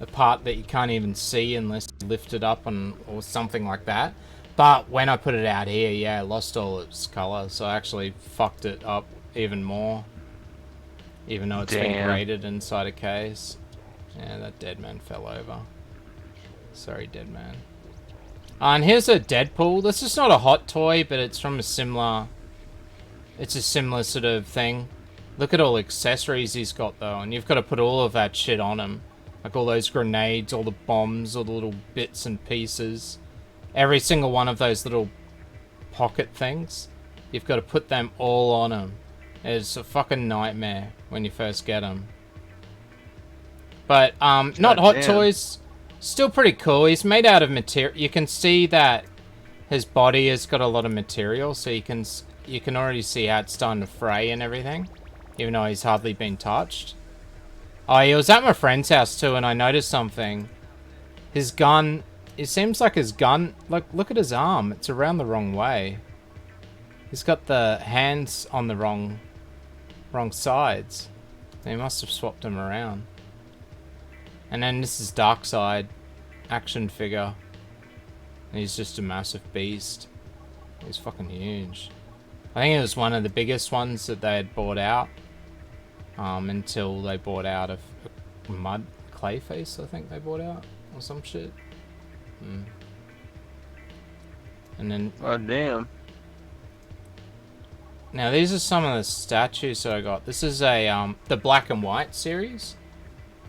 [SPEAKER 8] a part that you can't even see unless you lift it up or something like that. But when I put it out here, yeah, it lost all its color, so I actually fucked it up even more. Even though it's been graded inside a case. Yeah, that Deadman fell over. Sorry, Deadman. And here's a Deadpool. This is not a hot toy, but it's from a similar... It's a similar sort of thing. Look at all the accessories he's got, though. And you've got to put all of that shit on him. Like all those grenades, all the bombs, all the little bits and pieces. Every single one of those little pocket things. You've got to put them all on him. It's a fucking nightmare when you first get them. But, not Hot Toys. Still pretty cool. He's made out of material. You can see that his body has got a lot of material, so you can already see how it's starting to fray and everything, even though he's hardly been touched. Oh, he was at my friend's house too, and I noticed something. His gun, it seems like his gun, like, look at his arm. It's around the wrong way. He's got the hands on the wrong sides. They must have swapped them around. And then this is Darkseid action figure. And he's just a massive beast. He's fucking huge. I think it was one of the biggest ones that they had bought out. Until they bought out a mud Clayface, I think they bought out. Or some shit. And then...
[SPEAKER 5] Oh, damn.
[SPEAKER 8] Now, these are some of the statues that I got. This is a, the black and white series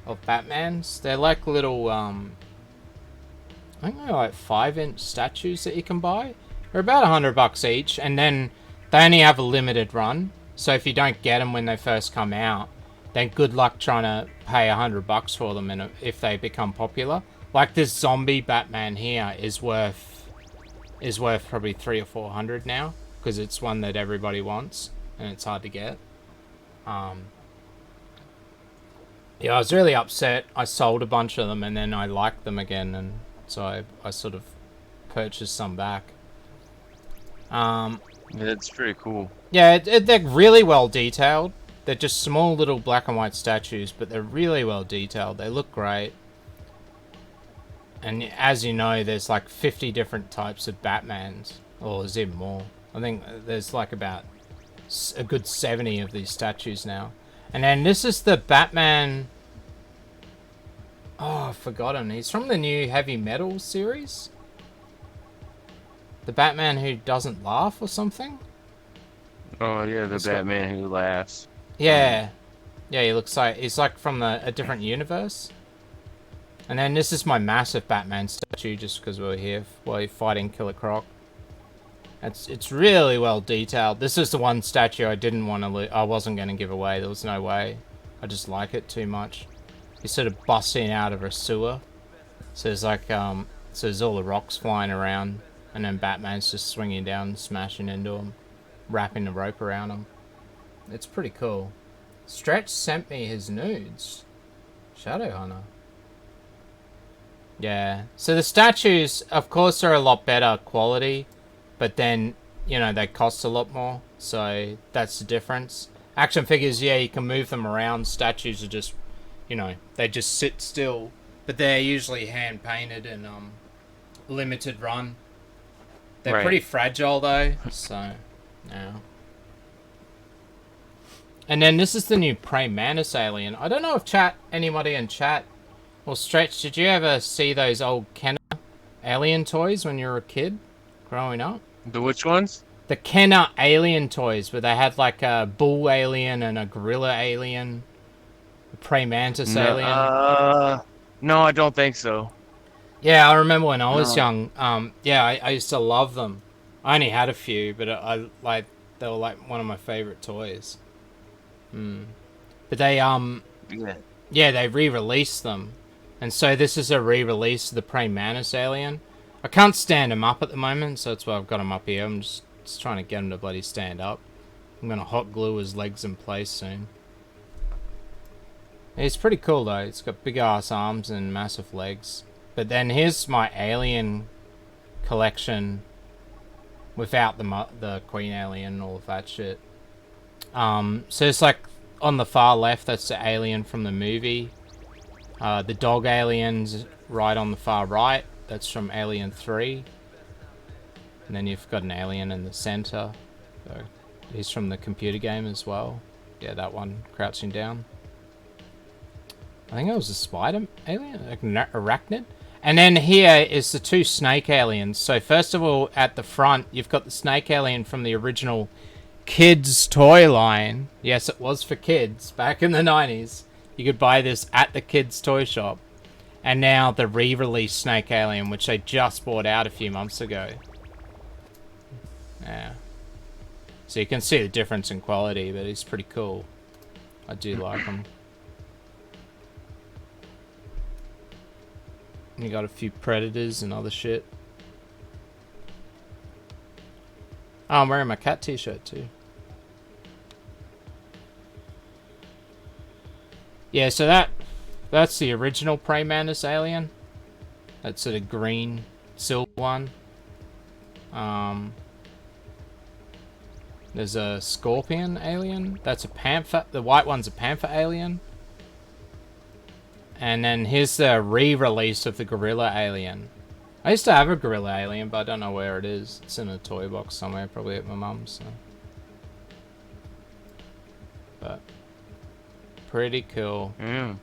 [SPEAKER 8] of Batmans. They're like little, I think they're like 5-inch statues that you can buy. They're about $100 each, and then they only have a limited run. So if you don't get them when they first come out, then good luck trying to pay $100 for them if they become popular. Like this zombie Batman here is worth probably $300 or $400 now, because it's one that everybody wants and it's hard to get. Yeah, I was really upset. I sold a bunch of them and then I liked them again, and so I sort of purchased some back.
[SPEAKER 5] Yeah, that's pretty cool.
[SPEAKER 8] Yeah, they're really well detailed. They're just small little black and white statues, but they're really well detailed. They look great. And as you know, there's like 50 different types of Batmans. Or is even more. I think there's like about a good 70 of these statues now. And then this is the Batman... Oh, I've forgotten. He's from the new Heavy Metal series. The Batman who doesn't laugh or something?
[SPEAKER 5] Oh, yeah, the Batman who laughs.
[SPEAKER 8] Yeah. Yeah, he looks like... He's like from a different universe. And then this is my massive Batman statue, just because we're here while you're fighting Killer Croc. It's really well detailed. This is the one statue I didn't want to... I wasn't going to give away. There was no way. I just like it too much. He's sort of busting out of a sewer. So there's like... So there's all the rocks flying around. And then Batman's just swinging down and smashing into him. Wrapping the rope around him. It's pretty cool. Stretch sent me his nudes. Shadowhunter. Yeah. So the statues, of course, are a lot better quality. But then, you know, they cost a lot more. So that's the difference. Action figures, yeah, you can move them around. Statues are just, you know, they just sit still. But they're usually hand painted and limited run. They're
[SPEAKER 5] Right.
[SPEAKER 8] pretty fragile though, so yeah. And then this is the new praying mantis alien. I don't know if anybody in chat or Stretch, did you ever see those old Kenner alien toys when you were a kid growing up?
[SPEAKER 5] The which ones?
[SPEAKER 8] The Kenner alien toys, where they had like a bull alien and a gorilla alien, a praying mantis alien.
[SPEAKER 5] No, I don't think so.
[SPEAKER 8] Yeah, I remember when I was
[SPEAKER 5] No.
[SPEAKER 8] young. Yeah, I used to love them. I only had a few, but I like they were like one of my favorite toys. But they
[SPEAKER 5] Yeah.
[SPEAKER 8] they re-released them, and so this is a re-release of the praying mantis alien. I can't stand him up at the moment, so that's why I've got him up here. I'm just trying to get him to bloody stand up. I'm gonna hot glue his legs in place soon. He's pretty cool though. He's got big ass arms and massive legs. But then here's my alien collection without the queen alien and all of that shit. So it's like on the far left, that's the alien from the movie. The dog alien's right on the far right. That's from Alien 3. And then you've got an alien in the center. So he's from the computer game as well. Yeah, that one, crouching down. I think it was a spider alien, like arachnid. And then here is the two snake aliens. So first of all, at the front, you've got the snake alien from the original kids toy line. Yes, it was for kids back in the 90s. You could buy this at the kids toy shop. And now the re-release snake alien, which they just brought out a few months ago. Yeah. So you can see the difference in quality, but he's pretty cool. I do like him. You got a few predators and other shit. Oh, I'm wearing my cat t-shirt too. Yeah, so that's the original praying mantis alien. That's sort of green silver one. There's a scorpion alien. That's a panther. The white one's a panther alien. And then here's the re-release of the gorilla alien. I used to have a gorilla alien, but I don't know where it is. It's in a toy box somewhere, probably at my mum's. So. But pretty cool.
[SPEAKER 5] Yeah.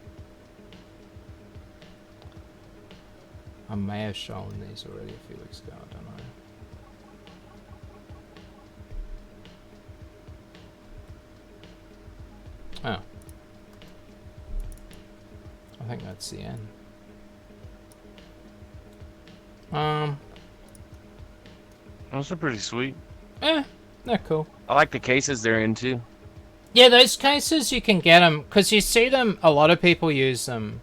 [SPEAKER 8] I may have shown these already a few weeks ago. I don't know. Oh. I think that's the end.
[SPEAKER 5] Those are pretty sweet.
[SPEAKER 8] They're cool.
[SPEAKER 5] I like the cases they're in too.
[SPEAKER 8] Yeah, those cases you can get them because you see them. A lot of people use them.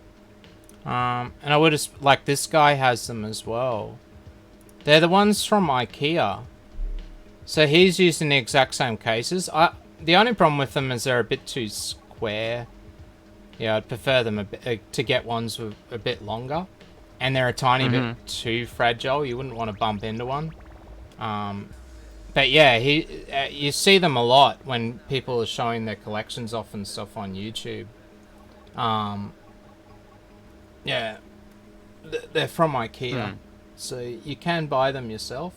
[SPEAKER 8] And I would have like this guy has them as well. They're the ones from IKEA. So he's using the exact same cases. The only problem with them is they're a bit too square. Yeah, I'd prefer them a bit, to get ones with a bit longer. And they're a tiny bit too fragile. You wouldn't want to bump into one. But yeah, you see them a lot when people are showing their collections off and stuff on YouTube. Yeah, they're from IKEA. So you can buy them yourself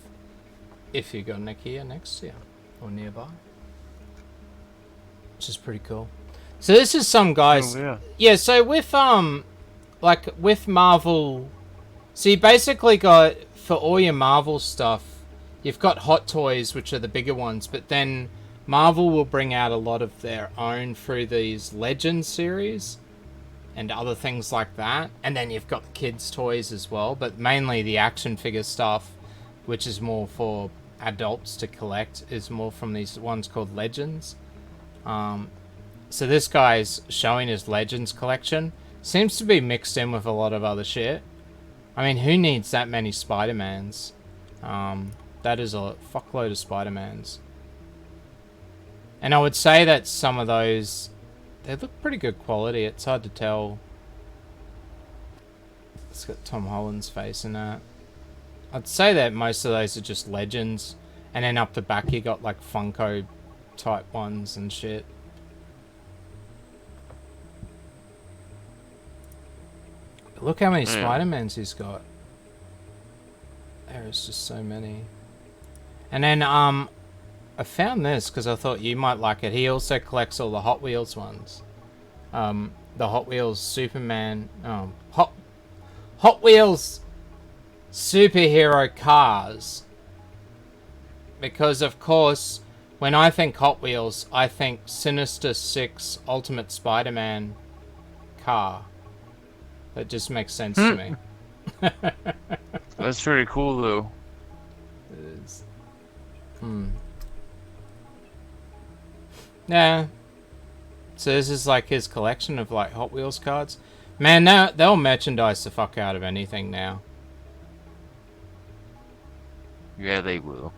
[SPEAKER 8] if you've got an IKEA next to you or nearby. Which is pretty cool. So this is some guys.
[SPEAKER 5] Oh, yeah.
[SPEAKER 8] Yeah, so with like with Marvel, so you basically got for all your Marvel stuff, you've got Hot Toys, which are the bigger ones, but then Marvel will bring out a lot of their own through these Legends series and other things like that. And then you've got the kids' toys as well, but mainly the action figure stuff, which is more for adults to collect, is more from these ones called Legends. So this guy's showing his Legends collection. Seems to be mixed in with a lot of other shit. I mean, who needs that many Spider-Mans? That is a fuckload of Spider-Mans. And I would say that some of those, they look pretty good quality. It's hard to tell. It's got Tom Holland's face in that. I'd say that most of those are just Legends. And then up the back you got like Funko type ones and shit. Look how many Spider-Mans he's got. There's just so many. And then, I found this because I thought you might like it. He also collects all the Hot Wheels ones. The Hot Wheels Superman... Hot Wheels superhero cars. Because, of course, when I think Hot Wheels, I think Sinister Six Ultimate Spider-Man car. That just makes sense to me.
[SPEAKER 5] That's pretty cool, though.
[SPEAKER 8] It is. Yeah. So this is like his collection of like Hot Wheels cards. Man, they'll merchandise the fuck out of anything now.
[SPEAKER 5] Yeah, they will.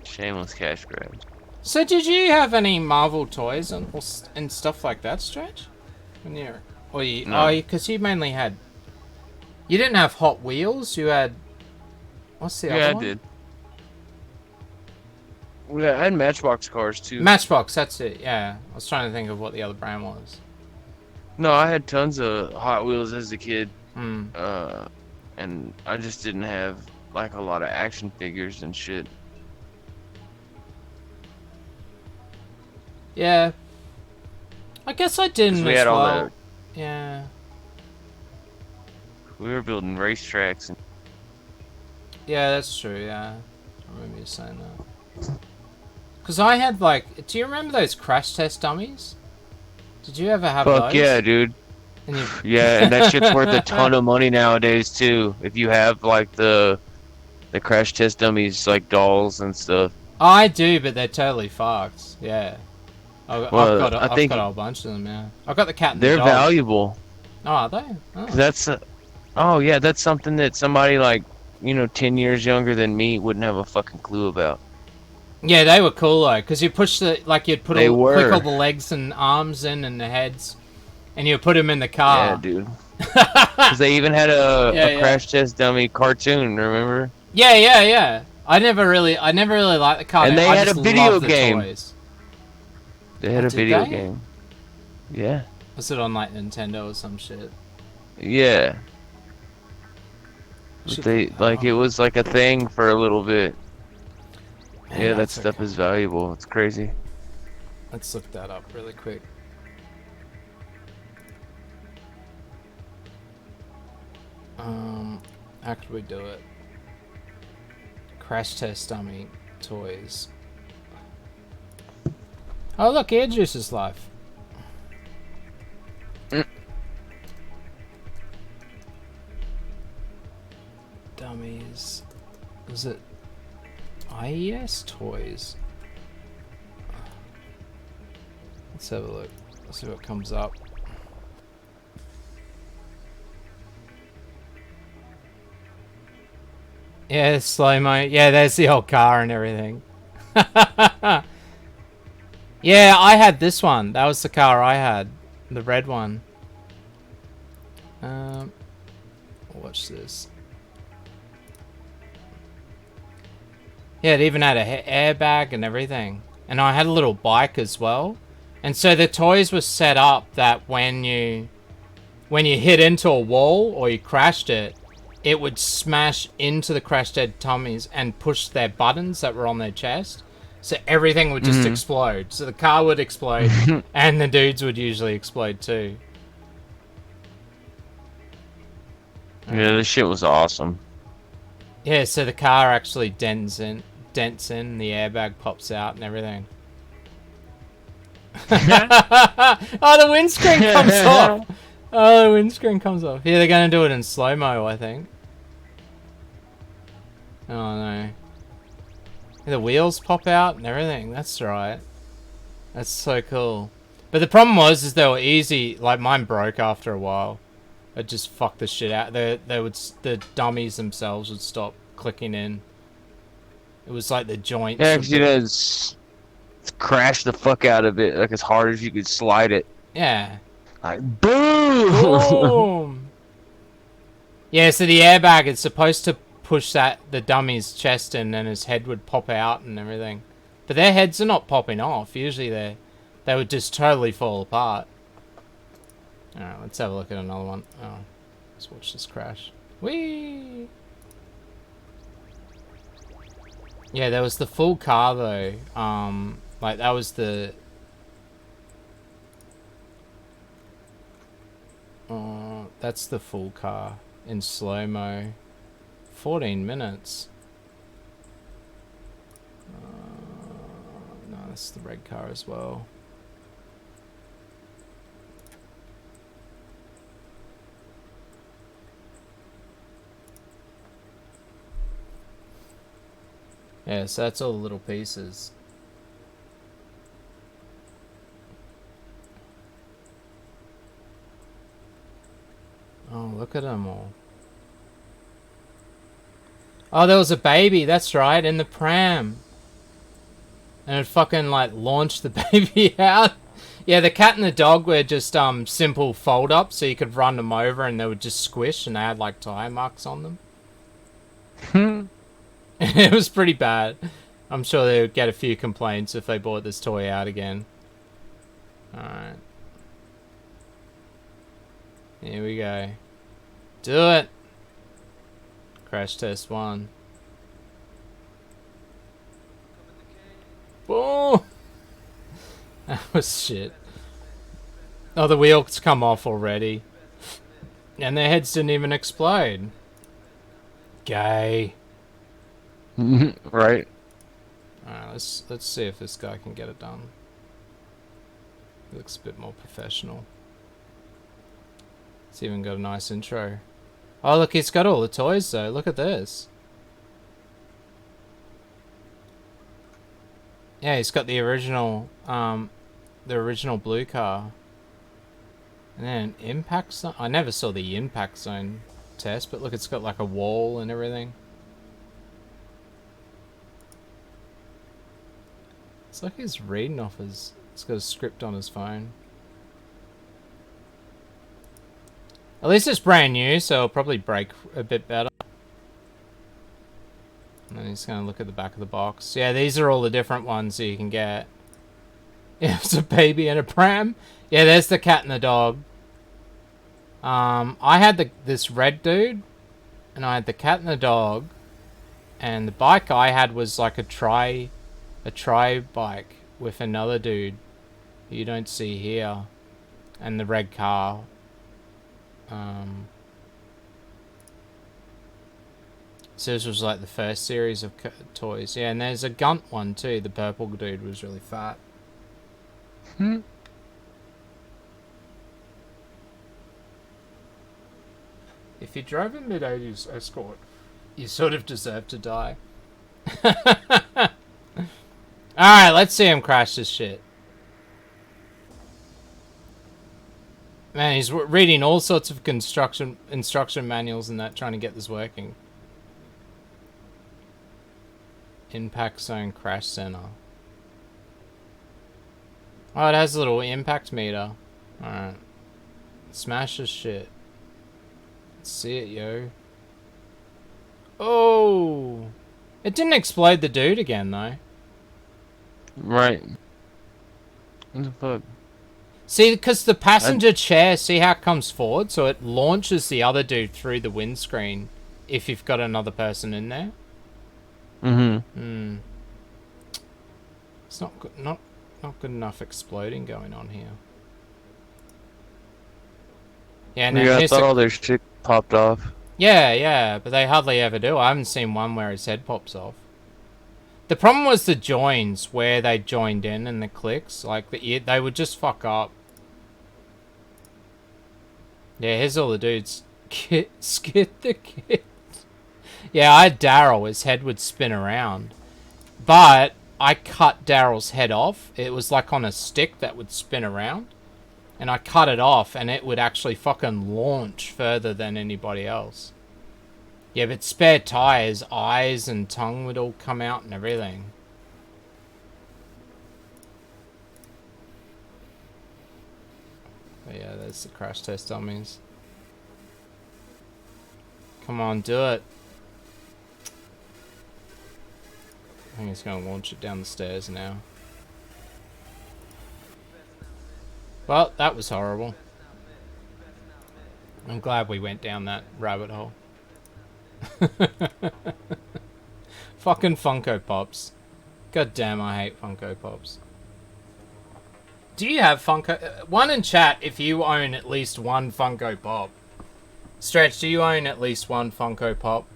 [SPEAKER 5] Shameless cash grab.
[SPEAKER 8] So did you have any Marvel toys and stuff like that, Stretch? When you're,
[SPEAKER 5] No.
[SPEAKER 8] because you mainly had. You didn't have Hot Wheels. You had. What's the other one?
[SPEAKER 5] Yeah, I did. Yeah, I had Matchbox cars too.
[SPEAKER 8] Matchbox. That's it. Yeah, I was trying to think of what the other brand was.
[SPEAKER 5] No, I had tons of Hot Wheels as a kid.
[SPEAKER 8] Hmm.
[SPEAKER 5] And I just didn't have like a lot of action figures and shit.
[SPEAKER 8] Yeah. I guess I didn't
[SPEAKER 5] We
[SPEAKER 8] as
[SPEAKER 5] had all
[SPEAKER 8] well.
[SPEAKER 5] that.
[SPEAKER 8] Yeah.
[SPEAKER 5] We were building racetracks and
[SPEAKER 8] Yeah, that's true, yeah. I remember you saying that. Because I had, like... Do you remember those crash test dummies? Did you ever have
[SPEAKER 5] fuck
[SPEAKER 8] those?
[SPEAKER 5] yeah, dude.
[SPEAKER 8] And you...
[SPEAKER 5] Yeah, and that shit's worth a ton of money nowadays too. If you have like the crash test dummies, like dolls and stuff.
[SPEAKER 8] I do, but they're totally fucked. Yeah. I've
[SPEAKER 5] Well,
[SPEAKER 8] got
[SPEAKER 5] I think
[SPEAKER 8] a whole bunch of them, yeah. I've got the cat and
[SPEAKER 5] they're
[SPEAKER 8] the dog.
[SPEAKER 5] valuable.
[SPEAKER 8] Oh, are they? Oh.
[SPEAKER 5] That's oh yeah, that's something that somebody like 10 years younger than me wouldn't have a fucking clue about.
[SPEAKER 8] Yeah, they were cool though, because you push the you'd put
[SPEAKER 5] They
[SPEAKER 8] click
[SPEAKER 5] were.
[SPEAKER 8] all the legs and arms in and the heads, and you put them in the car.
[SPEAKER 5] Yeah, dude. Because they even had a
[SPEAKER 8] Yeah.
[SPEAKER 5] crash test dummy cartoon. Remember?
[SPEAKER 8] Yeah. I never really liked the car.
[SPEAKER 5] And they
[SPEAKER 8] I
[SPEAKER 5] had
[SPEAKER 8] just
[SPEAKER 5] a video
[SPEAKER 8] loved the
[SPEAKER 5] game.
[SPEAKER 8] Toys.
[SPEAKER 5] They had
[SPEAKER 8] Oh,
[SPEAKER 5] a
[SPEAKER 8] did
[SPEAKER 5] video
[SPEAKER 8] they?
[SPEAKER 5] game. Yeah.
[SPEAKER 8] Was it on like Nintendo or some shit?
[SPEAKER 5] Yeah. But
[SPEAKER 8] Should
[SPEAKER 5] they
[SPEAKER 8] look that
[SPEAKER 5] it
[SPEAKER 8] up.
[SPEAKER 5] was like a thing for a little bit.
[SPEAKER 8] Man,
[SPEAKER 5] Yeah, that
[SPEAKER 8] that's
[SPEAKER 5] stuff
[SPEAKER 8] okay.
[SPEAKER 5] is valuable. It's crazy.
[SPEAKER 8] Let's look that up really quick. How could we do it? Crash test dummy toys. Oh look, EarJuice is live. Dummies. Was it IES toys? Let's have a look. Let's see what comes up. Yeah, slow-mo. Yeah, there's the old car and everything. Yeah, I had this one. That was the car I had. The red one. Watch this. Yeah, it even had a airbag and everything. And I had a little bike as well. And so the toys were set up that when you hit into a wall or you crashed it, it would smash into the crash dead tummies and push their buttons that were on their chest. So everything would just explode. So the car would explode and the dudes would usually explode too.
[SPEAKER 5] Yeah, this shit was awesome.
[SPEAKER 8] Yeah, so the car actually dents in, the airbag pops out and everything. Oh, the windscreen comes off. Oh, the windscreen comes off. Yeah, they're going to do it in slow-mo, I think. Oh, no. The wheels pop out and everything. That's right. That's so cool. But the problem is they were easy. Like, mine broke after a while. It just fucked the shit out. The dummies themselves would stop clicking in. It was like the joints.
[SPEAKER 5] Yeah, because you just crash the fuck out of it like as hard as you could slide it.
[SPEAKER 8] Yeah.
[SPEAKER 5] Like boom.
[SPEAKER 8] Boom. Yeah, so the airbag is supposed to push the dummy's chest in, and his head would pop out and everything. But their heads are not popping off. Usually they would just totally fall apart. Alright, let's have a look at another one. Oh, let's watch this crash. Whee! Yeah, there was the full car though. Like that was the... that's the full car in slow-mo. 14 minutes. No, that's the red car as well. Yeah, so that's all the little pieces. Oh, look at them all. Oh, there was a baby, that's right, in the pram. And it fucking, like, launched the baby out. Yeah, the cat and the dog were just, simple fold-ups, so you could run them over and they would just squish, and they had, like, tire marks on them. It was pretty bad. I'm sure they would get a few complaints if they brought this toy out again. Alright. Here we go. Do it! Crash test 1. Boom! That was shit. Oh, the wheels come off already. And their heads didn't even explode. Gay.
[SPEAKER 5] Right.
[SPEAKER 8] Alright, let's see if this guy can get it done. He looks a bit more professional. It's even got a nice intro. Oh, look, he's got all the toys though. Look at this. Yeah, he's got the original blue car. And then impact zone. I never saw the impact zone test, but look, it's got like a wall and everything. It's like he's reading off his... He's got a script on his phone. At least it's brand new, so it'll probably break a bit better. And then he's going to look at the back of the box. Yeah, these are all the different ones that you can get. Yeah, it's a baby and a pram. Yeah, there's the cat and the dog. I had this red dude, and I had the cat and the dog. And the bike I had was like a tri bike with another dude you don't see here, and the red car. So this was like the first series of toys. Yeah, and there's a Gunt one too. The purple dude was really fat. If you drove a mid-80s Escort, you sort of deserve to die. Alright, let's see him crash this shit. Man, he's reading all sorts of instruction manuals and that, trying to get this working. Impact zone crash center. Oh, it has a little impact meter. Alright. Smash this shit. Let's see it, yo. Oh! It didn't explode the dude again, though.
[SPEAKER 5] Right. What the fuck?
[SPEAKER 8] See, because the passenger chair, see how it comes forward? So it launches the other dude through the windscreen if you've got another person in there.
[SPEAKER 5] Mm-hmm.
[SPEAKER 8] It's not good, not good enough exploding going on here. Yeah, no,
[SPEAKER 5] Yeah, I thought all their shit popped off.
[SPEAKER 8] Yeah, but they hardly ever do. I haven't seen one where his head pops off. The problem was the joins, where they joined in and the clicks. Like, they would just fuck up. Yeah, here's all the dudes. Skid the kid. Yeah, I had Daryl. His head would spin around. But I cut Daryl's head off. It was like on a stick that would spin around. And I cut it off, and it would actually fucking launch further than anybody else. Yeah, but spare tires, eyes and tongue would all come out and everything. But yeah, there's the crash test dummies. Come on, do it. I think he's going to launch it down the stairs now. Well, that was horrible. I'm glad we went down that rabbit hole. Fucking Funko Pops. God damn, I hate Funko Pops. Do you have Funko... One in chat if you own at least one Funko Pop. Stretch, do you own at least one Funko Pop?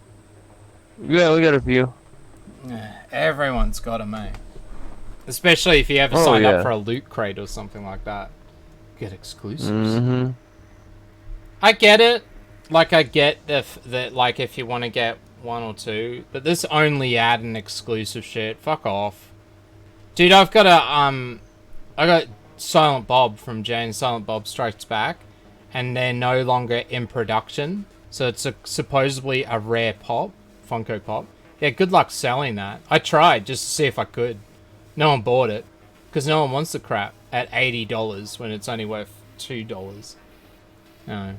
[SPEAKER 5] Yeah, we got a few.
[SPEAKER 8] Everyone's got them, eh? Especially if you ever signed up for a loot crate or something like that. Get exclusives. I get it. Like, I get that like, if you want to get one or two. But this only add an exclusive shit. Fuck off. Dude, I've got I got Silent Bob from Jay and Silent Bob Strikes Back. And they're no longer in production. So it's supposedly a rare pop. Funko Pop. Yeah, good luck selling that. I tried just to see if I could. No one bought it. Because no one wants the crap at $80 when it's only worth $2. No.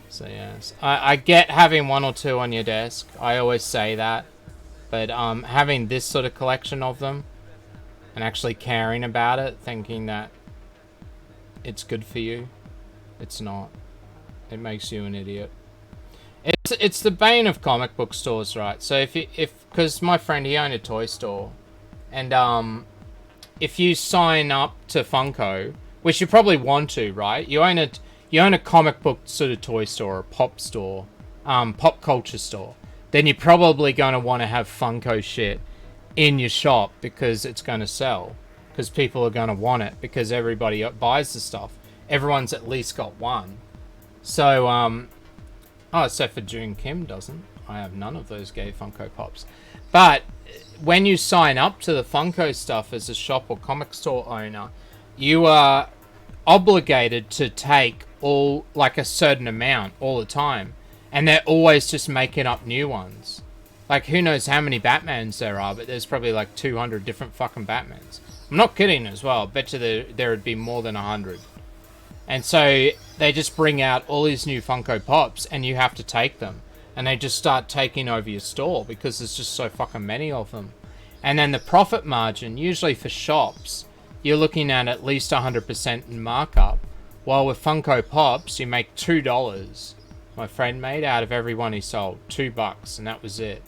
[SPEAKER 8] So, yes. I get having one or two on your desk. I always say that. But having this sort of collection of them and actually caring about it, thinking that it's good for you, it's not. It makes you an idiot. It's the bane of comic book stores, right? So because my friend, he owned a toy store, and if you sign up to Funko, which you probably want to, right? You own a comic book sort of toy store, or pop store, pop culture store. Then you're probably going to want to have Funko shit in your shop because it's going to sell. Because people are going to want it because everybody buys the stuff. Everyone's at least got one. So, except for June Kim doesn't. I have none of those gay Funko Pops. But when you sign up to the Funko stuff as a shop or comic store owner, you are obligated to take a certain amount all the time. And they're always just making up new ones. Like, who knows how many Batmans there are, but there's probably like 200 different fucking Batmans. I'm not kidding as well. I bet you there would be more than 100. And so they just bring out all these new Funko Pops and you have to take them. And they just start taking over your store because there's just so fucking many of them. And then the profit margin, usually for shops, you're looking at least 100% in markup. While with Funko Pops, you make $2. My friend made out of every one he sold. $2, and that was it.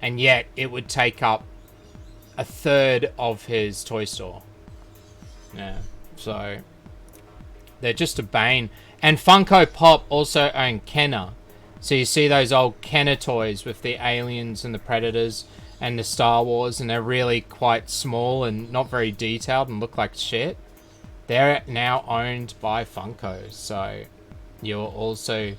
[SPEAKER 8] And yet, it would take up a third of his toy store. Yeah, so they're just a bane. And Funko Pop also own Kenner. So you see those old Kenner toys with the aliens and the Predators and the Star Wars, and they're really quite small and not very detailed and look like shit. They're now owned by Funko. So you're also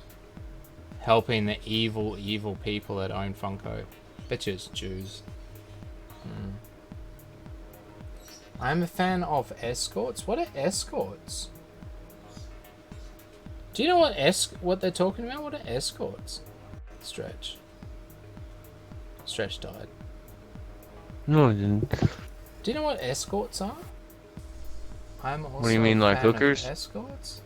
[SPEAKER 8] helping the evil, evil people that own Funko. Bitches, Jews. I'm a fan of escorts. What are escorts? Do you know what they're talking about? What are escorts? Stretch. Stretch died.
[SPEAKER 5] No, I didn't.
[SPEAKER 8] Do you know what escorts are? I'm also
[SPEAKER 5] What do you mean, like hookers?
[SPEAKER 8] Escorts?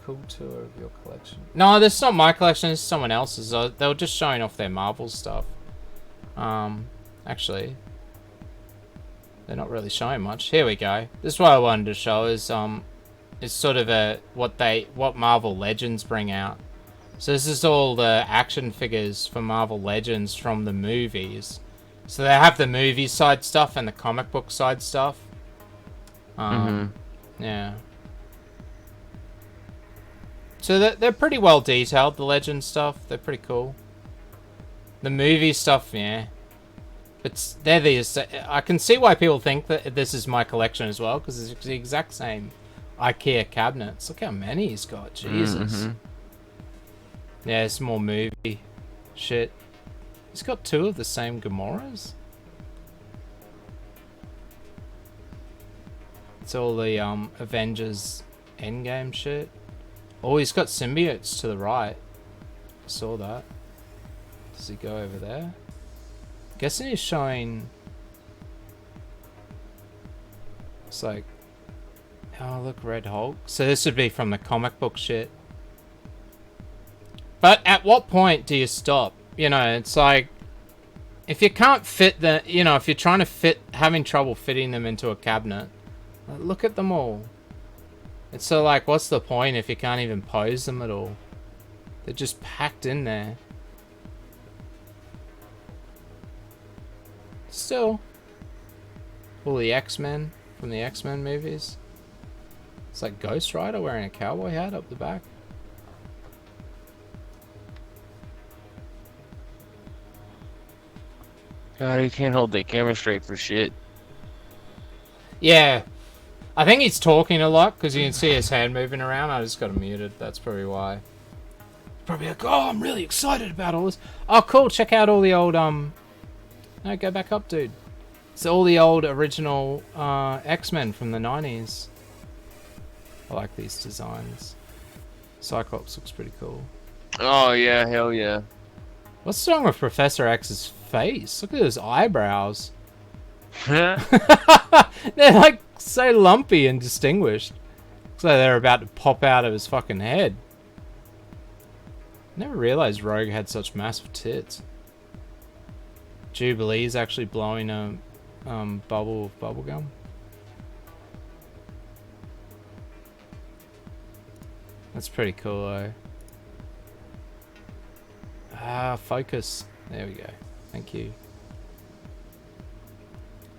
[SPEAKER 8] Cool tour of your collection. No, this is not my collection. This is someone else's. They were just showing off their Marvel stuff. Actually, they're not really showing much. Here we go. This is what I wanted to show. Is sort of what Marvel Legends bring out. So this is all the action figures for Marvel Legends from the movies. So they have the movie side stuff and the comic book side stuff. Yeah. So they're pretty well detailed, the Legend stuff. They're pretty cool. The movie stuff, yeah. But they're these. I can see why people think that this is my collection as well, because it's the exact same IKEA cabinets. Look how many he's got. Jesus. Yeah, it's more movie shit. He's got 2 of the same Gamoras. It's all the Avengers Endgame shit. Oh, he's got symbiotes to the right. I saw that. Does he go over there? Guessing he's showing. It's like, oh look, Red Hulk. So this would be from the comic book shit. But at what point do you stop? You know, it's like, if you can't fit the, you know, if you're trying to having trouble fitting them into a cabinet, look at them all. It's so like, what's the point if you can't even pose them at all? They're just packed in there. Still, all the X-Men from the X-Men movies. It's like Ghost Rider wearing a cowboy hat up the back.
[SPEAKER 5] God, he can't hold the camera straight for shit.
[SPEAKER 8] Yeah, I think he's talking a lot because you can see his hand moving around. I just got him muted. That's probably why. Probably like, oh, I'm really excited about all this. Oh, cool. Check out all the old No, go back up, dude. It's all the old original X-Men from the 90s. I like these designs. Cyclops looks pretty cool.
[SPEAKER 5] Oh yeah, hell yeah.
[SPEAKER 8] What's wrong with Professor X's face? Look at his eyebrows. They're like so lumpy and distinguished. Looks like they're about to pop out of his fucking head. Never realized Rogue had such massive tits. Jubilee's actually blowing a bubble of bubblegum. That's pretty cool though. Ah, focus. There we go. Thank you.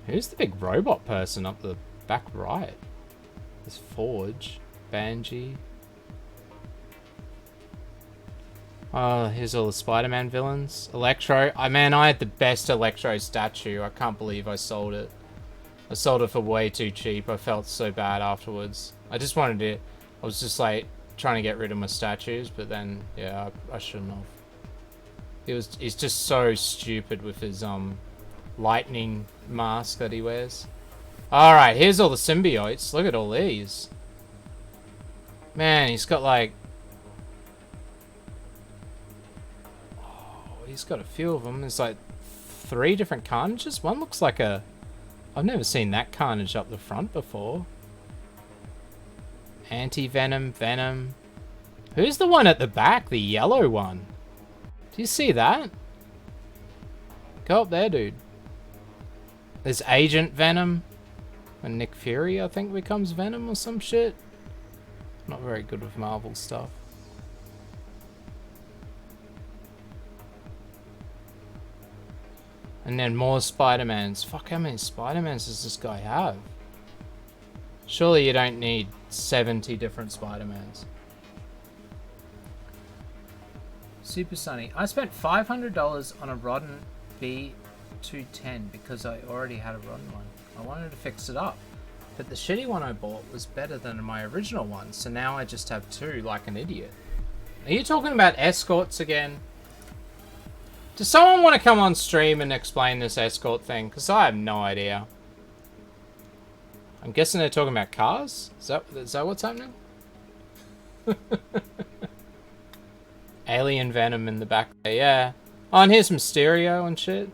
[SPEAKER 8] Who's the big robot person up the back right? There's Forge, Banshee. Oh, here's all the Spider-Man villains. Electro. Man, I had the best Electro statue. I can't believe I sold it. I sold it for way too cheap. I felt so bad afterwards. I just wanted to... I was just like trying to get rid of my statues, but then, yeah, I shouldn't have. He's just so stupid with his lightning mask that he wears. Alright, here's all the symbiotes. Look at all these. Man, he's got like... He's got a few of them. There's like 3 different Carnages. One looks like a... I've never seen that Carnage up the front before. Anti-Venom, Venom. Who's the one at the back? The yellow one. Do you see that? Go up there, dude. There's Agent Venom. And Nick Fury, I think, becomes Venom or some shit. Not very good with Marvel stuff. And then more Spider-Mans. Fuck, how many Spider-Mans does this guy have? Surely you don't need 70 different Spider-Mans. Super Sunny. I spent $500 on a rotten B210 because I already had a rotten one. I wanted to fix it up. But the shitty one I bought was better than my original one, so now I just have 2 like an idiot. Are you talking about escorts again? Does someone want to come on stream and explain this escort thing? Because I have no idea. I'm guessing they're talking about cars? Is that what's happening? Alien Venom in the back there, yeah. Oh, and here's some stereo and shit.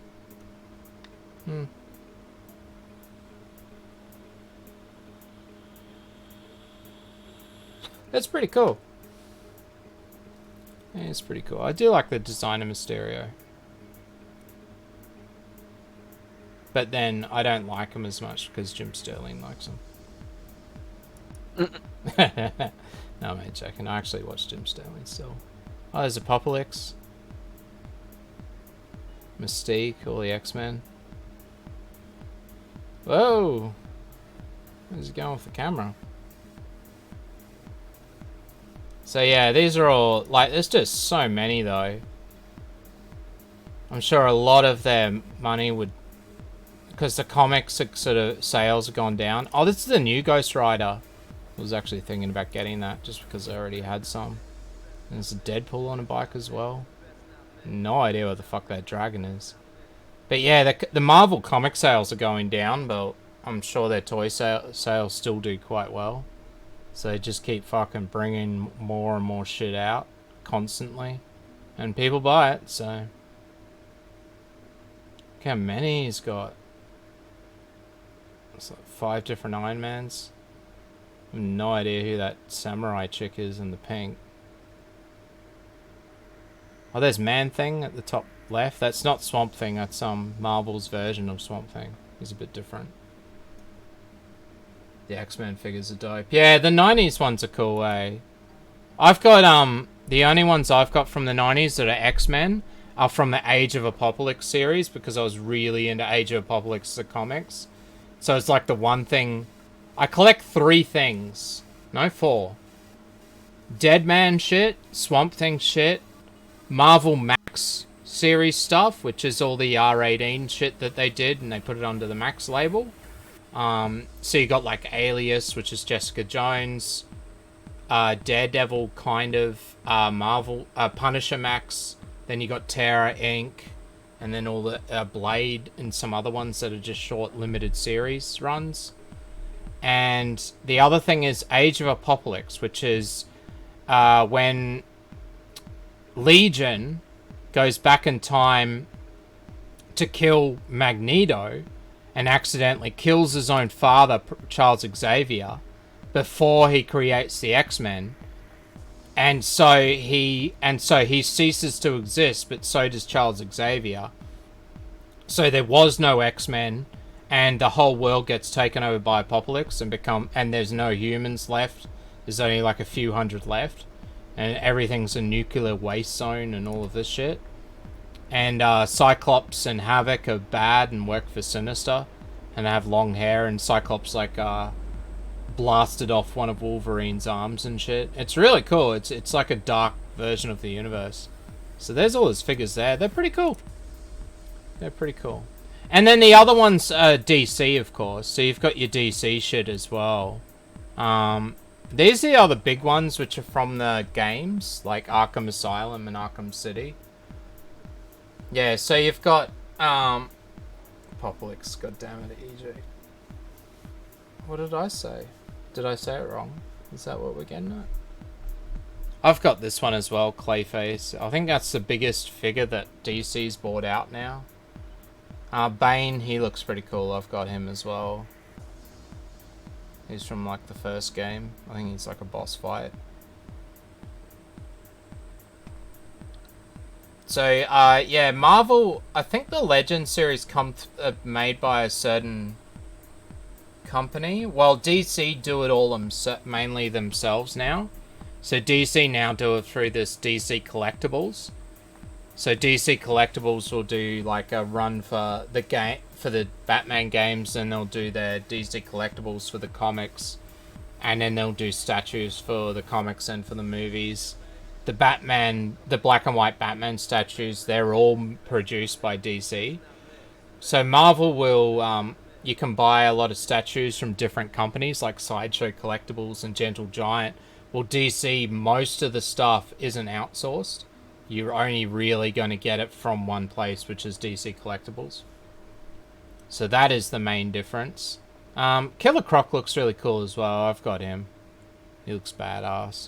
[SPEAKER 8] That's pretty cool. Yeah, it's pretty cool. I do like the design of Mysterio. But then I don't like him as much because Jim Sterling likes him. No, mate, joking. I actually watch Jim Sterling still. Oh, there's Apocalypse. Mystique, all the X-Men. Whoa! Where's he going with the camera? So yeah, these are all, like, there's just so many though. I'm sure a lot of their money would, because the comics sort of sales have gone down. Oh, this is the new Ghost Rider. I was actually thinking about getting that just because I already had some. And there's a Deadpool on a bike as well. No idea what the fuck that dragon is. But yeah, the Marvel comic sales are going down, but I'm sure their toy sales still do quite well. So they just keep fucking bringing more and more shit out constantly. And people buy it, so... Look how many he's got. It's like 5 different Iron Mans. I have no idea who that samurai chick is in the pink. Oh, there's Man-Thing at the top left. That's not Swamp Thing, that's Marvel's version of Swamp Thing. He's a bit different. The X-Men figures are dope. Yeah, the 90s ones are cool, eh? I've got, the only ones I've got from the 90s that are X-Men are from the Age of Apocalypse series, because I was really into Age of Apocalypse, the comics. So it's like the one thing... I collect 3 things. No, 4. Deadman shit, Swamp Thing shit, Marvel Max series stuff, which is all the R18 shit that they did, and they put it under the Max label. So you got like Alias, which is Jessica Jones, Daredevil, kind of, Marvel, Punisher Max, then you got Terra Inc., and then all the Blade and some other ones that are just short limited series runs. And the other thing is Age of Apocalypse, which is when Legion goes back in time to kill Magneto and accidentally kills his own father, Charles Xavier, before he creates the X-Men. And so he ceases to exist, but so does Charles Xavier. So there was no X-Men, and the whole world gets taken over by Apocalypse and there's no humans left. There's only like a few hundred left, and everything's a nuclear waste zone and all of this shit. And Cyclops and Havoc are bad and work for Sinister, and they have long hair, and Cyclops like blasted off one of Wolverine's arms and shit. It's really cool. It's like a dark version of the universe. So there's all his figures there. They're pretty cool. They're pretty cool. And then the other one's DC, of course. So you've got your DC shit as well. These are the other big ones, which are from the games, like Arkham Asylum and Arkham City. Yeah, so you've got Apocalypse, goddammit, EJ. What did I say? Did I say it wrong? Is that what we're getting at? I've got this one as well, Clayface. I think that's the biggest figure that DC's bought out now. Bane, he looks pretty cool. I've got him as well. He's from like the first game. I think he's like a boss fight. So, yeah, Marvel, I think the Legend series made by a certain company. Well, DC do it all mainly themselves now. So DC now do it through this DC Collectibles. So DC Collectibles will do like a run for the game, for the Batman games, and they'll do their DC Collectibles for the comics, and then they'll do statues for the comics and for the movies. The Batman, the black and white Batman statues, they're all produced by DC. So Marvel will, you can buy a lot of statues from different companies like Sideshow Collectibles and Gentle Giant. Well, DC, most of the stuff isn't outsourced. You're only really going to get it from one place, which is DC Collectibles. So that is the main difference. Killer Croc looks really cool as well. I've got him. He looks badass.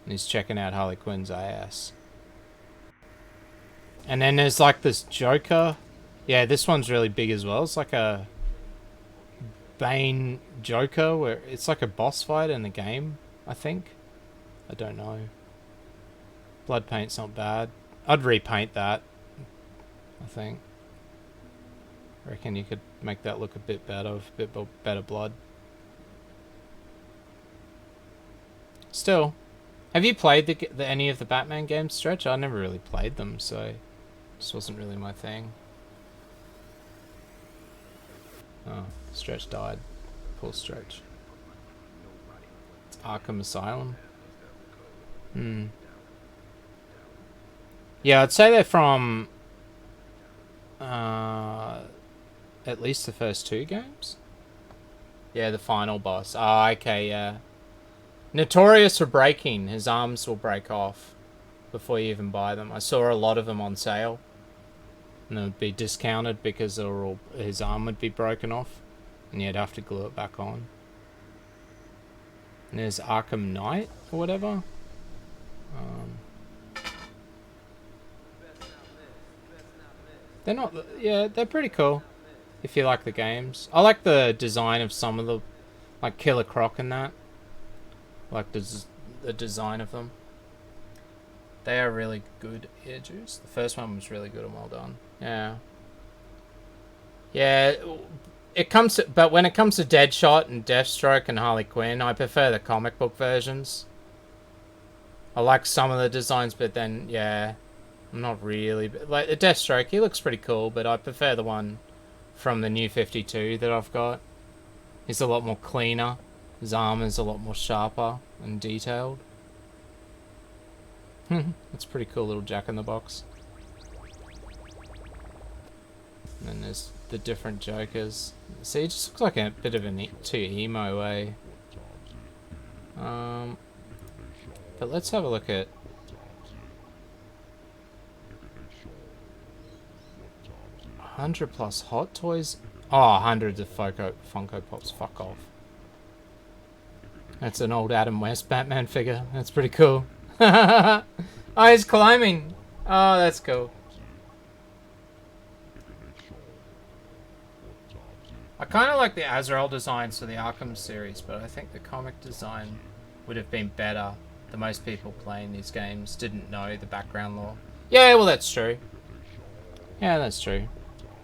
[SPEAKER 8] And he's checking out Harley Quinn's ass. And then there's like this Joker. Yeah, this one's really big as well. It's like a Bane Joker, where it's like a boss fight in the game, I think. I don't know. Blood paint's not bad. I'd repaint that, I think. I reckon you could make that look a bit better, better blood. Still, have you played any of the Batman games, Stretch? I never really played them, so this wasn't really my thing. Oh, Stretch died. Poor Stretch. It's Arkham Asylum. Yeah, I'd say they're from at least the first 2 games. Yeah, the final boss. Oh, okay, yeah. Notorious for breaking. His arms will break off before you even buy them. I saw a lot of them on sale, and they would be discounted because they were all, his arm would be broken off, and you'd have to glue it back on. And there's Arkham Knight or whatever. They're not, yeah, they're pretty cool if you like the games. I like the design of some of the, like Killer Croc and that. Like the design of them. They are really good EarJuice. The first one was really good and well done. Yeah. Yeah, but when it comes to Deadshot and Deathstroke and Harley Quinn, I prefer the comic book versions. I like some of the designs, but then, yeah, I'm not really... Like, the Deathstroke, he looks pretty cool, but I prefer the one from the New 52 that I've got. He's a lot more cleaner. His armor's a lot more sharper and detailed. That's a pretty cool little Jack-in-the-Box. And then there's the different Jokers. See, it just looks like a bit of a too emo way. But let's have a look at... 100 plus Hot Toys? Oh, hundreds of Funko Pops. Fuck off. That's an old Adam West Batman figure. That's pretty cool. Oh, he's climbing. Oh, that's cool. I kind of like the Azrael designs for the Arkham series, but I think the comic design would have been better. The most people playing these games didn't know the background lore. Yeah, well, that's true. Yeah, that's true.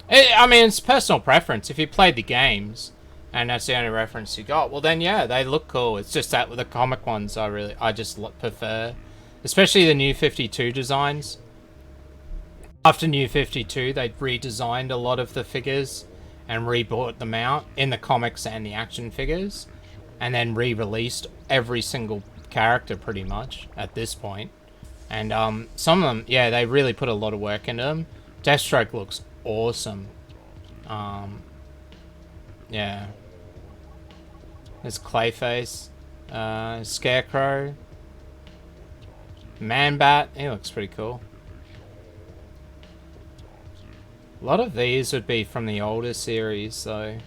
[SPEAKER 8] I mean, it's personal preference. If you played the games and that's the only reference you got, well then, yeah, they look cool. It's just that with the comic ones, I just prefer. Especially the New 52 designs. After New 52, they redesigned a lot of the figures and rebrought them out in the comics and the action figures, and then re-released every single character pretty much at this point. And some of them, yeah, they really put a lot of work into them. Deathstroke looks awesome. Yeah. There's Clayface, Scarecrow, Man-Bat. He looks pretty cool. A lot of these would be from the older series, though.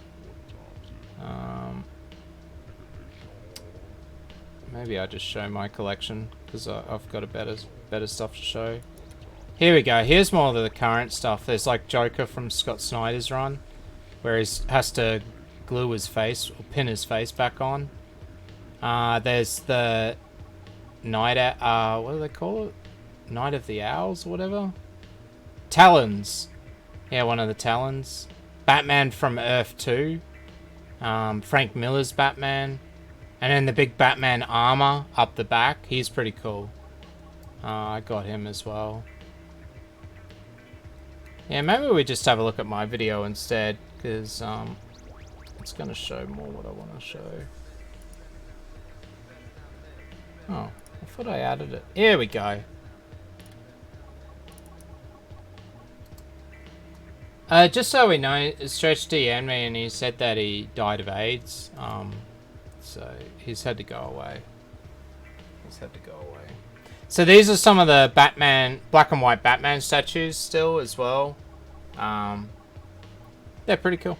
[SPEAKER 8] Maybe I just show my collection because I've got a better stuff to show. Here we go. Here's more of the current stuff. There's like Joker from Scott Snyder's run, where he has to glue his face or pin his face back on. There's the Night what do they call it? Night of the Owls or whatever. Talons. Yeah, one of the Talons. Batman from Earth 2. Frank Miller's Batman. And then the big Batman armor up the back. He's pretty cool. I got him as well. Yeah, maybe we just have a look at my video instead, because it's going to show more what I want to show. Oh, I thought I added it. Here we go. Just so we know, Stretch DM'd me and he said that he died of AIDS. So he's had to go away. So these are some of the Batman, black and white Batman statues still as well. They're pretty cool.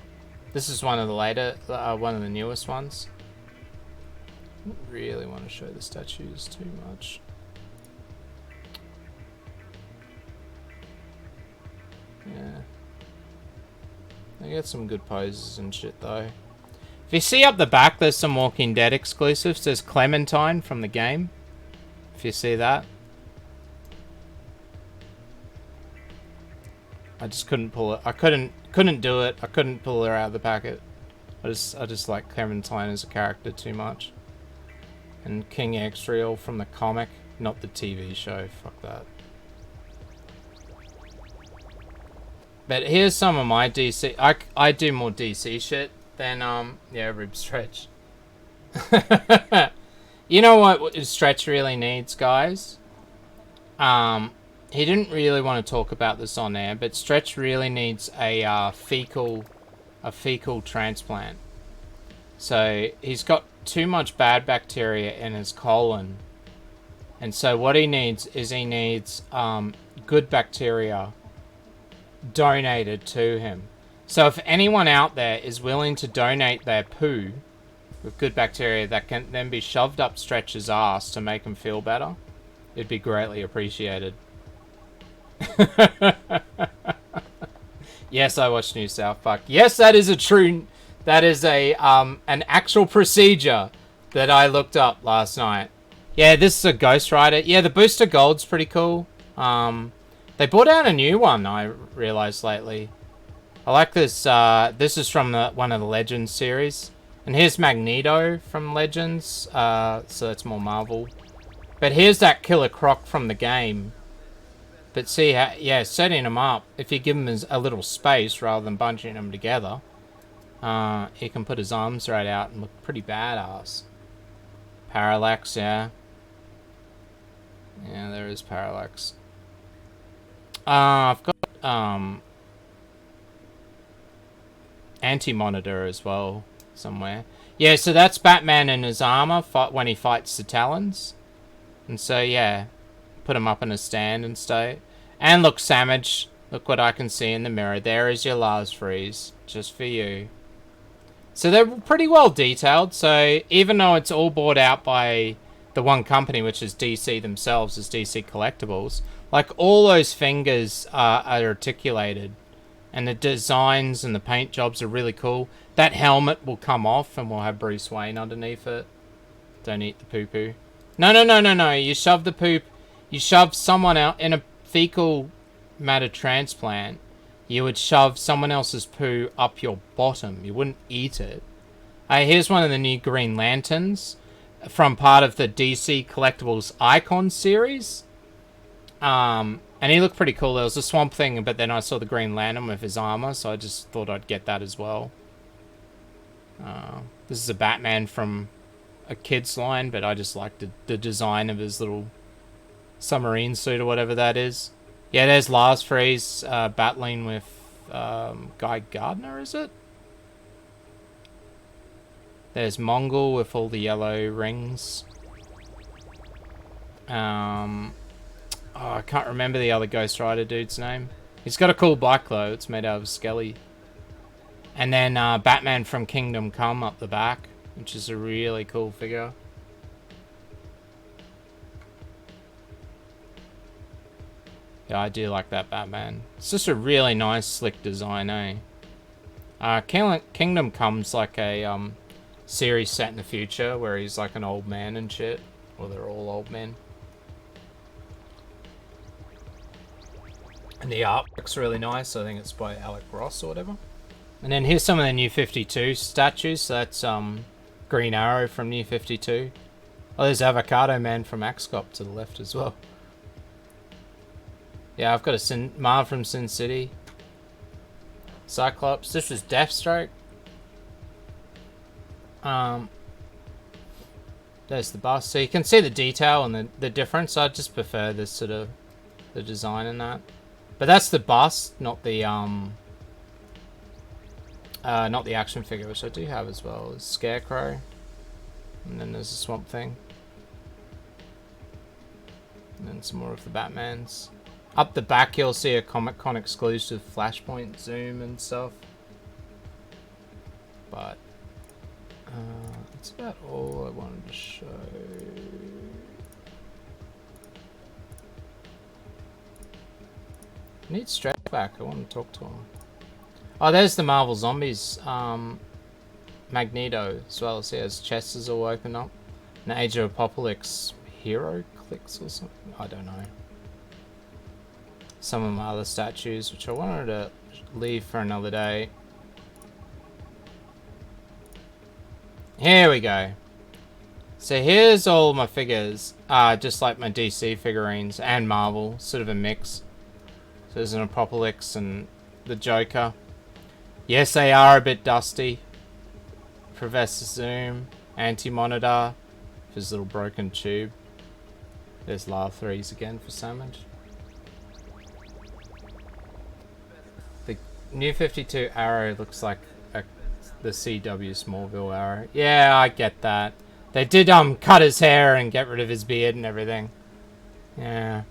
[SPEAKER 8] This is one of the later, one of the newest ones. Don't really want to show the statues too much. Yeah. They get some good poses and shit though. If you see up the back, there's some Walking Dead exclusives. There's Clementine from the game. If you see that. I just couldn't pull it. I couldn't do it. I couldn't pull her out of the packet. I just like Clementine as a character too much. And King X-Real from the comic, not the TV show. Fuck that. But here's some of my DC. I do more DC shit than yeah, Rib Stretch. You know what Stretch really needs, guys? He didn't really want to talk about this on air, but Stretch really needs a fecal transplant. So he's got too much bad bacteria in his colon, and so what he needs is good bacteria donated to him. So if anyone out there is willing to donate their poo with good bacteria that can then be shoved up Stretch's ass to make him feel better, it'd be greatly appreciated. Yes, I watched New South Park. Yes, that is an actual procedure that I looked up last night. Yeah, this is a Ghost Rider. Yeah, the Booster Gold's pretty cool. They brought out a new one, I realized lately. I like this. This is from one of the Legends series. And here's Magneto from Legends. So that's more Marvel. But here's that Killer Croc from the game. But see how, yeah, setting him up, if you give him a little space rather than bunching them together, he can put his arms right out and look pretty badass. Parallax, yeah. Yeah, there is Parallax. I've got Anti-Monitor as well somewhere. Yeah, so that's Batman in his armor when he fights the Talons. And so, yeah, put him up in a stand and stay. And look, Samage, look what I can see in the mirror. There is your Lars Freeze, just for you. So they're pretty well detailed. So even though it's all bought out by the one company, which is DC themselves, is DC Collectibles, like all those fingers are articulated. And the designs and the paint jobs are really cool. That helmet will come off and we'll have Bruce Wayne underneath it. Don't eat the poo-poo. No. You shove the poop. You shove someone out in a fecal matter transplant. You would shove someone else's poo up your bottom. You wouldn't eat it. Here's one of the new Green Lanterns from part of the DC Collectibles Icon series. And he looked pretty cool. There was a Swamp Thing, but then I saw the Green Lantern with his armor, so I just thought I'd get that as well. This is a Batman from a kid's line, but I just liked the design of his little submarine suit or whatever that is. Yeah, there's Lars Freeze battling with Guy Gardner, is it? There's Mongol with all the yellow rings. Oh, I can't remember the other Ghost Rider dude's name. He's got a cool bike though. It's made out of skelly. And then Batman from Kingdom Come up the back, which is a really cool figure. Yeah, I do like that Batman. It's just a really nice, slick design, eh? Kingdom Come's like a series set in the future where he's like an old man and shit. Well, they're all old men. And the artwork's really nice. I think it's by Alec Ross or whatever. And then here's some of the New 52 statues. So that's Green Arrow from New 52. Oh, there's Avocado Man from Axcop to the left as well. Yeah, I've got a Marv from Sin City. Cyclops. This is Deathstroke. There's the bust. So you can see the detail and the difference. I just prefer this sort of the design in that. But that's the bust, not the action figure, which I do have as well. There's Scarecrow, and then there's a Swamp Thing, and then some more of the Batmans. Up the back, you'll see a Comic-Con exclusive Flashpoint zoom and stuff. But that's about all I wanted to show. I need Stretch back. I want to talk to him. Oh, there's the Marvel Zombies Magneto as well. See, his chest is all open up. An Age of Apocalypse Hero Clicks or something. I don't know. Some of my other statues, which I wanted to leave for another day. Here we go. So here's all my figures. Just like my DC figurines and Marvel. Sort of a mix. So there's an Apocalypse and the Joker. Yes, they are a bit dusty. Professor Zoom, Anti-Monitor, his little broken tube. There's La3s again for Samage. The New 52 Arrow looks like the CW Smallville Arrow. Yeah, I get that. They did cut his hair and get rid of his beard and everything. Yeah.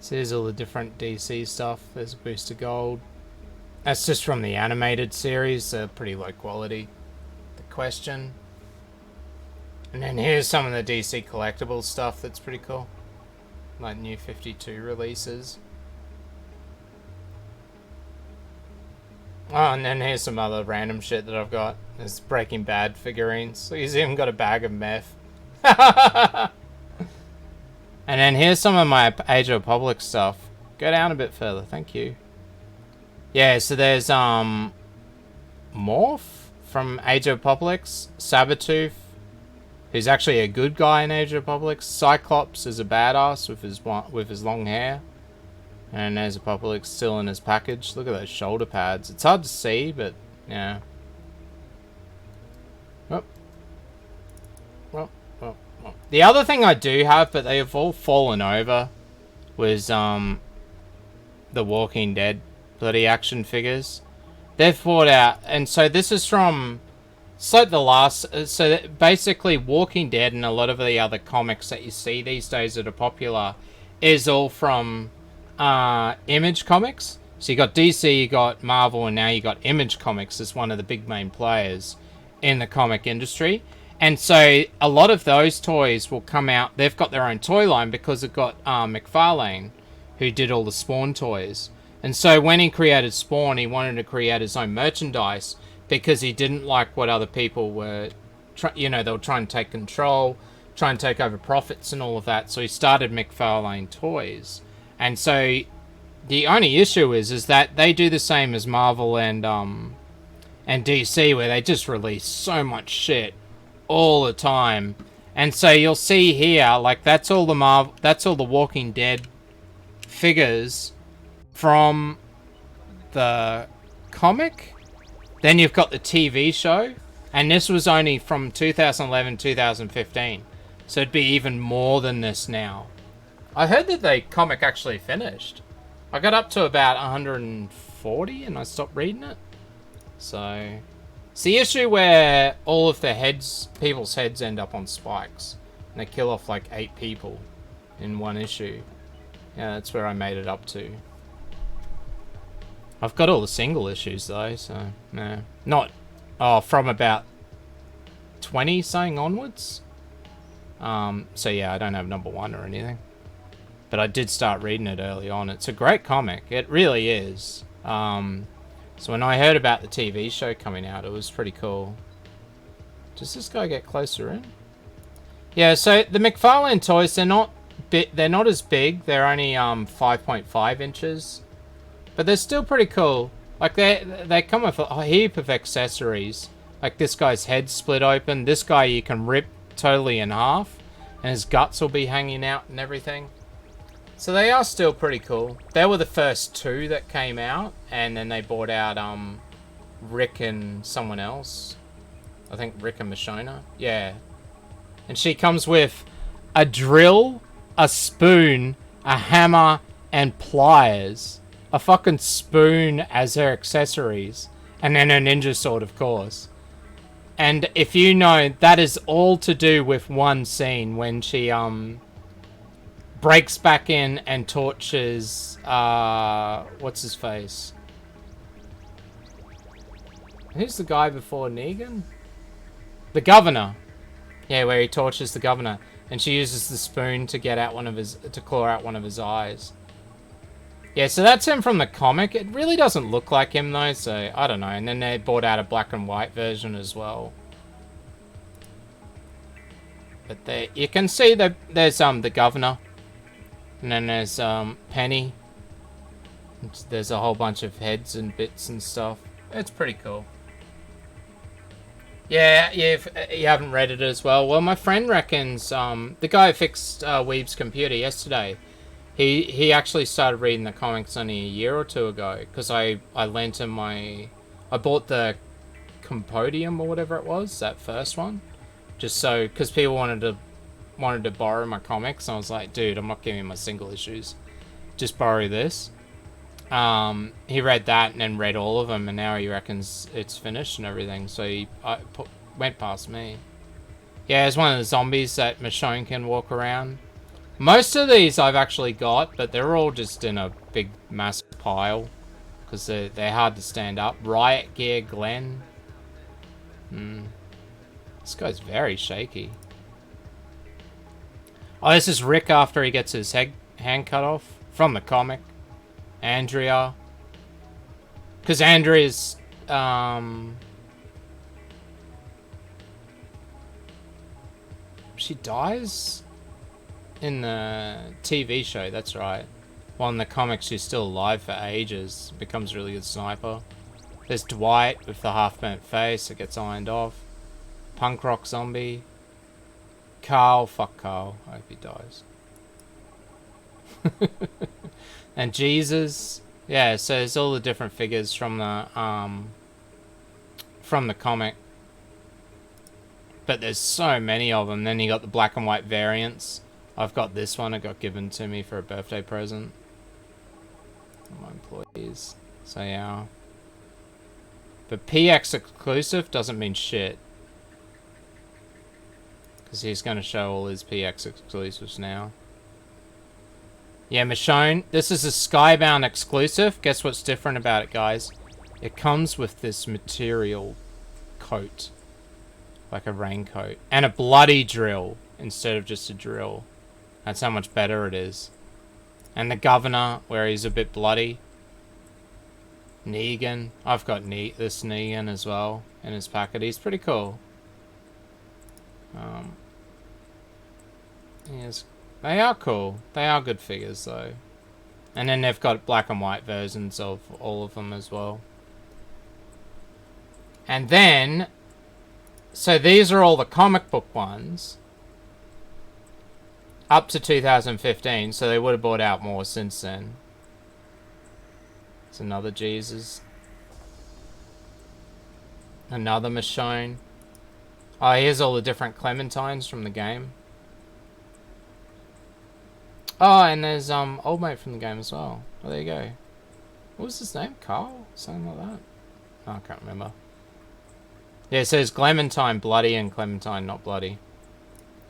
[SPEAKER 8] So here's all the different DC stuff. There's a boost of gold. That's just from the animated series, so pretty low quality. The Question. And then here's some of the DC collectible stuff that's pretty cool. Like New 52 releases. Oh, and then here's some other random shit that I've got. There's Breaking Bad figurines. So he's even got a bag of meth. And then here's some of my Age of Public stuff. Go down a bit further, thank you. Yeah, so there's Morph from Age of Apocalypse, Sabertooth, who's actually a good guy in Age of Apocalypse. Cyclops is a badass with his long hair. And there's Apocalypse still in his package. Look at those shoulder pads. It's hard to see, but yeah. Well. The other thing I do have, but they have all fallen over, was The Walking Dead bloody action figures. They've brought out, and so this is from, it's like the last, so basically Walking Dead and a lot of the other comics that you see these days that are popular is all from Image Comics. So you got DC, you got Marvel, and now you got Image Comics as one of the big main players in the comic industry. And so a lot of those toys will come out. They've got their own toy line because they've got McFarlane, who did all the Spawn toys. And so when he created Spawn, he wanted to create his own merchandise because he didn't like what other people were, they were trying to take control, trying to take over profits and all of that. So he started McFarlane Toys. And so the only issue is that they do the same as Marvel and DC, where they just release so much shit all the time. And so you'll see here, like, that's all the Walking Dead figures from the comic. Then you've got the TV show, and this was only from 2011 2015, so it'd be even more than this now. I heard that the comic actually finished. I got up to about 140 and I stopped reading it. So it's the issue where all of the people's heads end up on spikes, and they kill off like 8 people in one issue. Yeah, that's where I made it up to. I've got all the single issues though, so no. Not from about 20 something onwards. So yeah, I don't have number 1 or anything. But I did start reading it early on. It's a great comic. It really is. So when I heard about the TV show coming out, it was pretty cool. Does this guy get closer in? Yeah, so the McFarlane toys, they're not as big. They're only 5.5 inches. But they're still pretty cool. Like, they come with a heap of accessories. Like, this guy's head split open. This guy you can rip totally in half, and his guts will be hanging out and everything. So they are still pretty cool. They were the first 2 that came out, and then they brought out Rick and someone else. I think Rick and Mashona. Yeah. And she comes with a drill, a spoon, a hammer, and pliers. A fucking spoon as her accessories. And then her ninja sword, of course. And if you know, that is all to do with one scene when she breaks back in and tortures what's his face? Who's the guy before Negan? The governor. Yeah, where he tortures the governor, and she uses the spoon to get out to claw out one of his eyes. Yeah, so that's him from the comic. It really doesn't look like him though, so I don't know. And then they brought out a black and white version as well. But there, you can see that there's the governor, and then there's Penny. There's a whole bunch of heads and bits and stuff. It's pretty cool. Yeah, if you haven't read it as well. Well, my friend reckons the guy who fixed Weeb's computer yesterday. He actually started reading the comics only a year or 2 ago, because I lent him I bought the Compodium or whatever it was, that first one, just so, because people wanted to borrow my comics, and I was like, dude, I'm not giving you my single issues, just borrow this. He read that and then read all of them, and now he reckons it's finished and everything, so he went past me. Yeah, it's one of the zombies that Michonne can walk around. Most of these I've actually got, but they're all just in a big massive pile, because they're hard to stand up. Riot Gear Glenn. This guy's very shaky. Oh, this is Rick after he gets his hand cut off from the comic. Andrea. Because Andrea's she dies in the TV show, that's right. Well, in the comics, she's still alive for ages. Becomes a really good sniper. There's Dwight with the half-burnt face that gets ironed off. Punk rock zombie. Carl, fuck Carl. I hope he dies. And Jesus. Yeah, so there's all the different figures from the comic. But there's so many of them. Then you got the black and white variants. I've got this one. It got given to me for a birthday present. My employees. So yeah. But PX exclusive doesn't mean shit. Because he's going to show all his PX exclusives now. Yeah, Michonne. This is a Skybound exclusive. Guess what's different about it, guys? It comes with this material coat. Like a raincoat. And a bloody drill instead of just a drill. That's how much better it is. And the governor, where he's a bit bloody. Negan. I've got this Negan as well in his packet. He's pretty cool. Yes, they are cool. They are good figures, though. And then they've got black and white versions of all of them as well. And then... So these are all the comic book ones. Up to 2015, so they would have brought out more since then. It's another Jesus. Another Michonne. Oh, here's all the different Clementines from the game. Oh, and there's old mate from the game as well. Oh, there you go. What was his name? Carl? Something like that? Oh, I can't remember. Yeah, it says Clementine bloody and Clementine not bloody.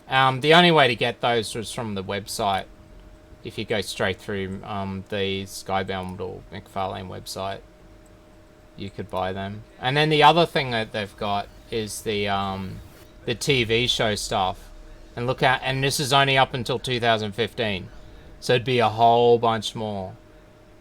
[SPEAKER 8] The only way to get those was from the website. If you go straight through the Skybound or McFarlane website, you could buy them. And then the other thing that they've got is the TV show stuff. And look at, and this is only up until 2015, so it'd be a whole bunch more.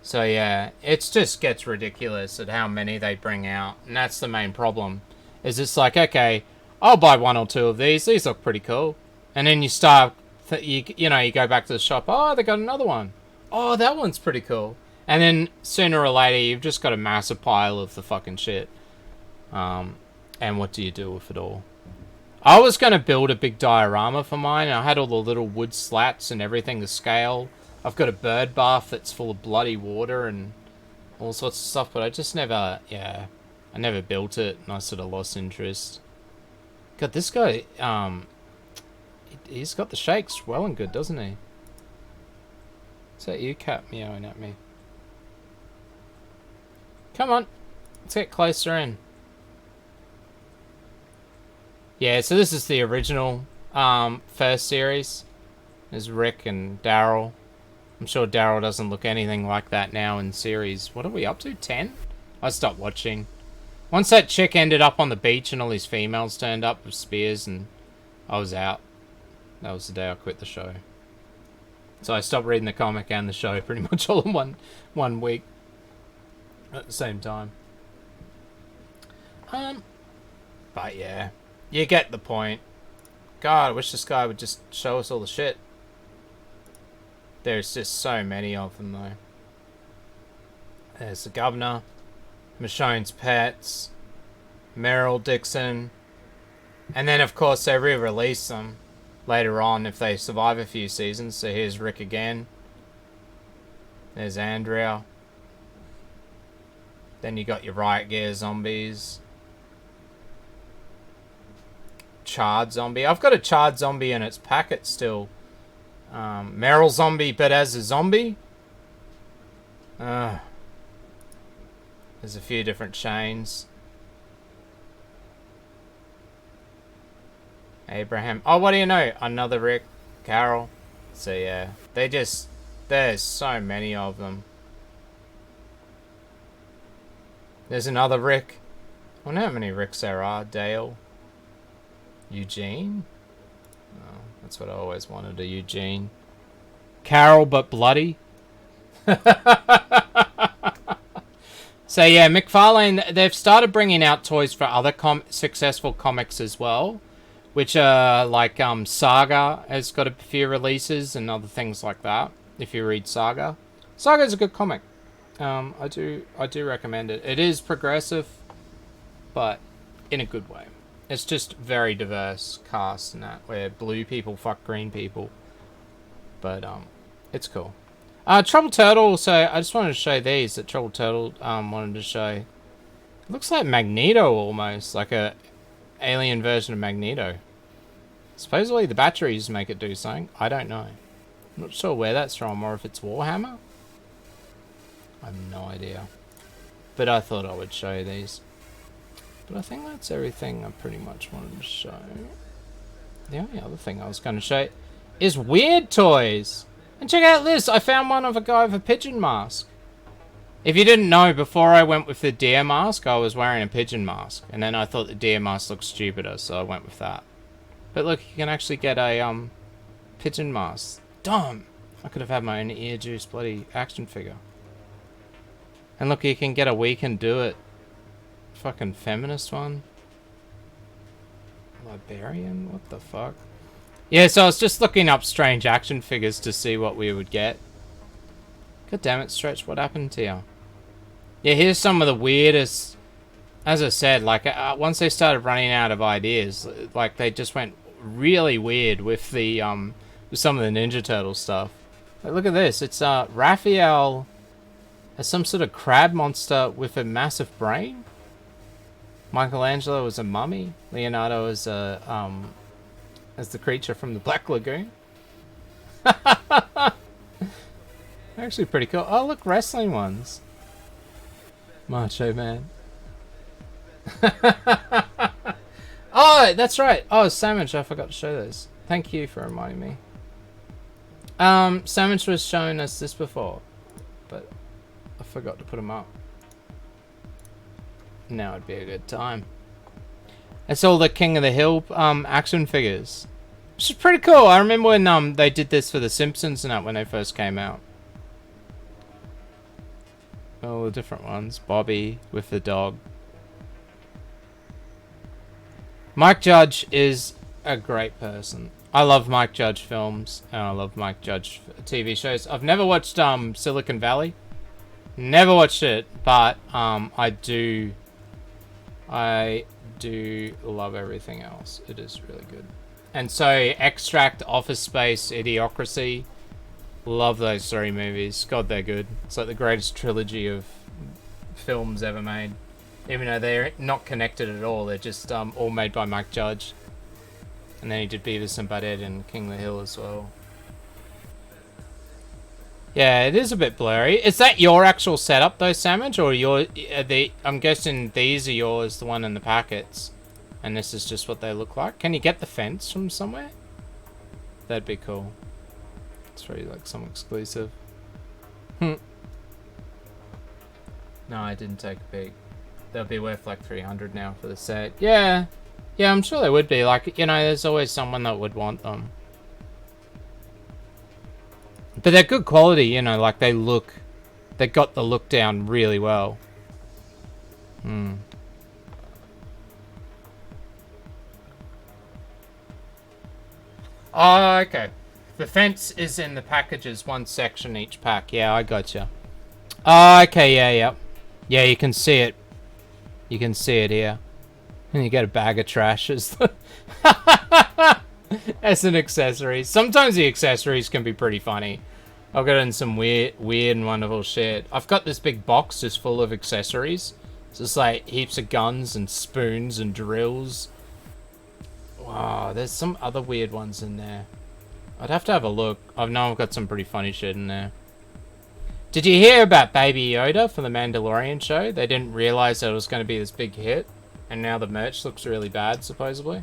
[SPEAKER 8] So yeah, it just gets ridiculous at how many they bring out, and that's the main problem. Is it's like, okay, I'll buy one or two of these. These look pretty cool. And then you start, you go back to the shop. Oh, they got another one. Oh, that one's pretty cool. And then sooner or later, you've just got a massive pile of the fucking shit. And what do you do with it all? I was going to build a big diorama for mine. I had all the little wood slats and everything to scale. I've got a bird bath that's full of bloody water and all sorts of stuff. But I just never, I never built it. And I sort of lost interest. God, this guy, he's got the shakes well and good, doesn't he? Is that you, cat, meowing at me? Come on. Let's get closer in. Yeah, so this is the original first series. There's Rick and Daryl. I'm sure Daryl doesn't look anything like that now in series. What are we up to? 10? I stopped watching. Once that chick ended up on the beach and all these females turned up with spears and I was out. That was the day I quit the show. So I stopped reading the comic and the show pretty much all in one week. At the same time. But yeah. You get the point. God, I wish this guy would just show us all the shit. There's just so many of them, though. There's the governor. Michonne's pets. Meryl Dixon. And then, of course, they re-release them later on if they survive a few seasons. So here's Rick again. There's Andrea. Then you got your Riot Gear zombies. Charred zombie. I've got a charred zombie in its packet still. Meryl zombie, but as a zombie. There's a few different chains. Abraham. Oh, what do you know? Another Rick. Carol. So yeah, there's so many of them. There's another Rick. I wonder how many Ricks there are. Dale. Eugene? Oh, that's what I always wanted, a Eugene. Carol, but bloody. So yeah, McFarlane, they've started bringing out toys for other successful comics as well. Which are like Saga has got a few releases and other things like that. If you read Saga. Saga's a good comic. I do recommend it. It is progressive, but in a good way. It's just very diverse cast and that, where blue people fuck green people. But it's cool. Trouble Turtle. So I just wanted to show these that Trouble Turtle wanted to show. It looks like Magneto almost, like a alien version of Magneto. Supposedly the batteries make it do something. I don't know. I'm not sure where that's from or if it's Warhammer. I have no idea. But I thought I would show you these. But I think that's everything I pretty much wanted to show. The only other thing I was going to show is weird toys. And check out this. I found one of a guy with a pigeon mask. If you didn't know, before I went with the deer mask, I was wearing a pigeon mask. And then I thought the deer mask looked stupider, so I went with that. But look, you can actually get a pigeon mask. Dumb. I could have had my own EarJuice bloody action figure. And look, you can get a We Can Do It fucking feminist one. Librarian? What the fuck? Yeah, so I was just looking up strange action figures to see what we would get. God damn it, Stretch, what happened to you? Yeah, here's some of the weirdest... As I said, like, once they started running out of ideas, like, they just went really weird with the, with some of the Ninja Turtle stuff. Like, look at this. It's, Raphael as some sort of crab monster with a massive brain. Michelangelo as a mummy. Leonardo as a, as the creature from the Black Lagoon. Actually pretty cool. Oh, look, wrestling ones. Macho Man. Oh, that's right. Oh, Sandwich, I forgot to show those. Thank you for reminding me. Sandwich was shown us this before, but I forgot to put them up. Now would be a good time. It's all the King of the Hill action figures, which is pretty cool. I remember when they did this for The Simpsons and that when they first came out. All the different ones. Bobby with the dog. Mike Judge is a great person. I love Mike Judge films and I love Mike Judge TV shows. I've never watched Silicon Valley. Never watched it, but I do love everything else. It is really good. And so Extract, Office Space, Idiocracy. Love those three movies. God, they're good. It's like the greatest trilogy of films ever made. Even though they're not connected at all. They're just all made by Mike Judge. And then he did Beavis and Butthead and King of the Hill as well. Yeah, it is a bit blurry. Is that your actual setup though, Sandwich? Or I'm guessing these are yours, the one in the packets. And this is just what they look like. Can you get the fence from somewhere? That'd be cool. It's really like some exclusive. No, I didn't take a peek. They'll be worth like 300 now for the set. Yeah. Yeah, I'm sure they would be. Like, you know, there's always someone that would want them. But they're good quality, you know, like they got the look down really well. Oh, okay. The fence is in the packages, one section each pack. Yeah, I gotcha. Oh, okay, yeah. Yeah, you can see it. You can see it here. And you get a bag of trash as the as an accessory. Sometimes the accessories can be pretty funny. I've got in some weird and wonderful shit. I've got this big box just full of accessories. It's just like heaps of guns and spoons and drills. Wow, there's some other weird ones in there. I'd have to have a look. I know I've got some pretty funny shit in there. Did you hear about Baby Yoda from the Mandalorian show? They didn't realize that it was going to be this big hit. And now the merch looks really bad, supposedly.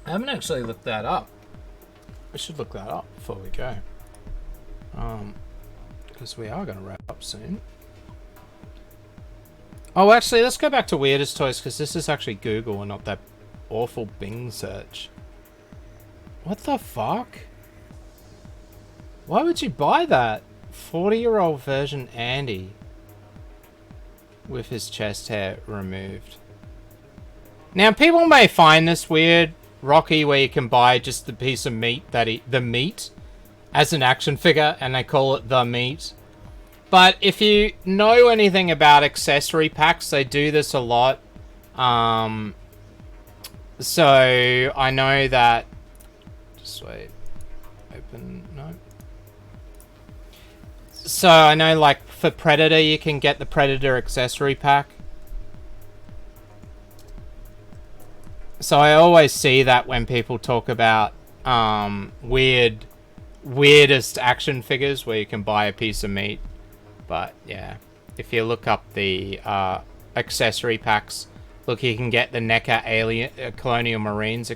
[SPEAKER 8] I haven't actually looked that up. We should look that up before we go. Because we are going to wrap up soon. Oh, actually, let's go back to Weirdest Toys, because this is actually Google and not that awful Bing search. What the fuck? Why would you buy that? 40-year-old version Andy. With his chest hair removed. Now, people may find this weird, Rocky, where you can buy just the piece of meat that the meat as an action figure, and they call it the meat. But if you know anything about accessory packs, they do this a lot. So I know that. Just wait. Open. No. So I know, like, for Predator, you can get the Predator accessory pack. So I always see that when people talk about weirdest action figures where you can buy a piece of meat. But yeah, if you look up the accessory packs, look, you can get the NECA Alien Colonial Marines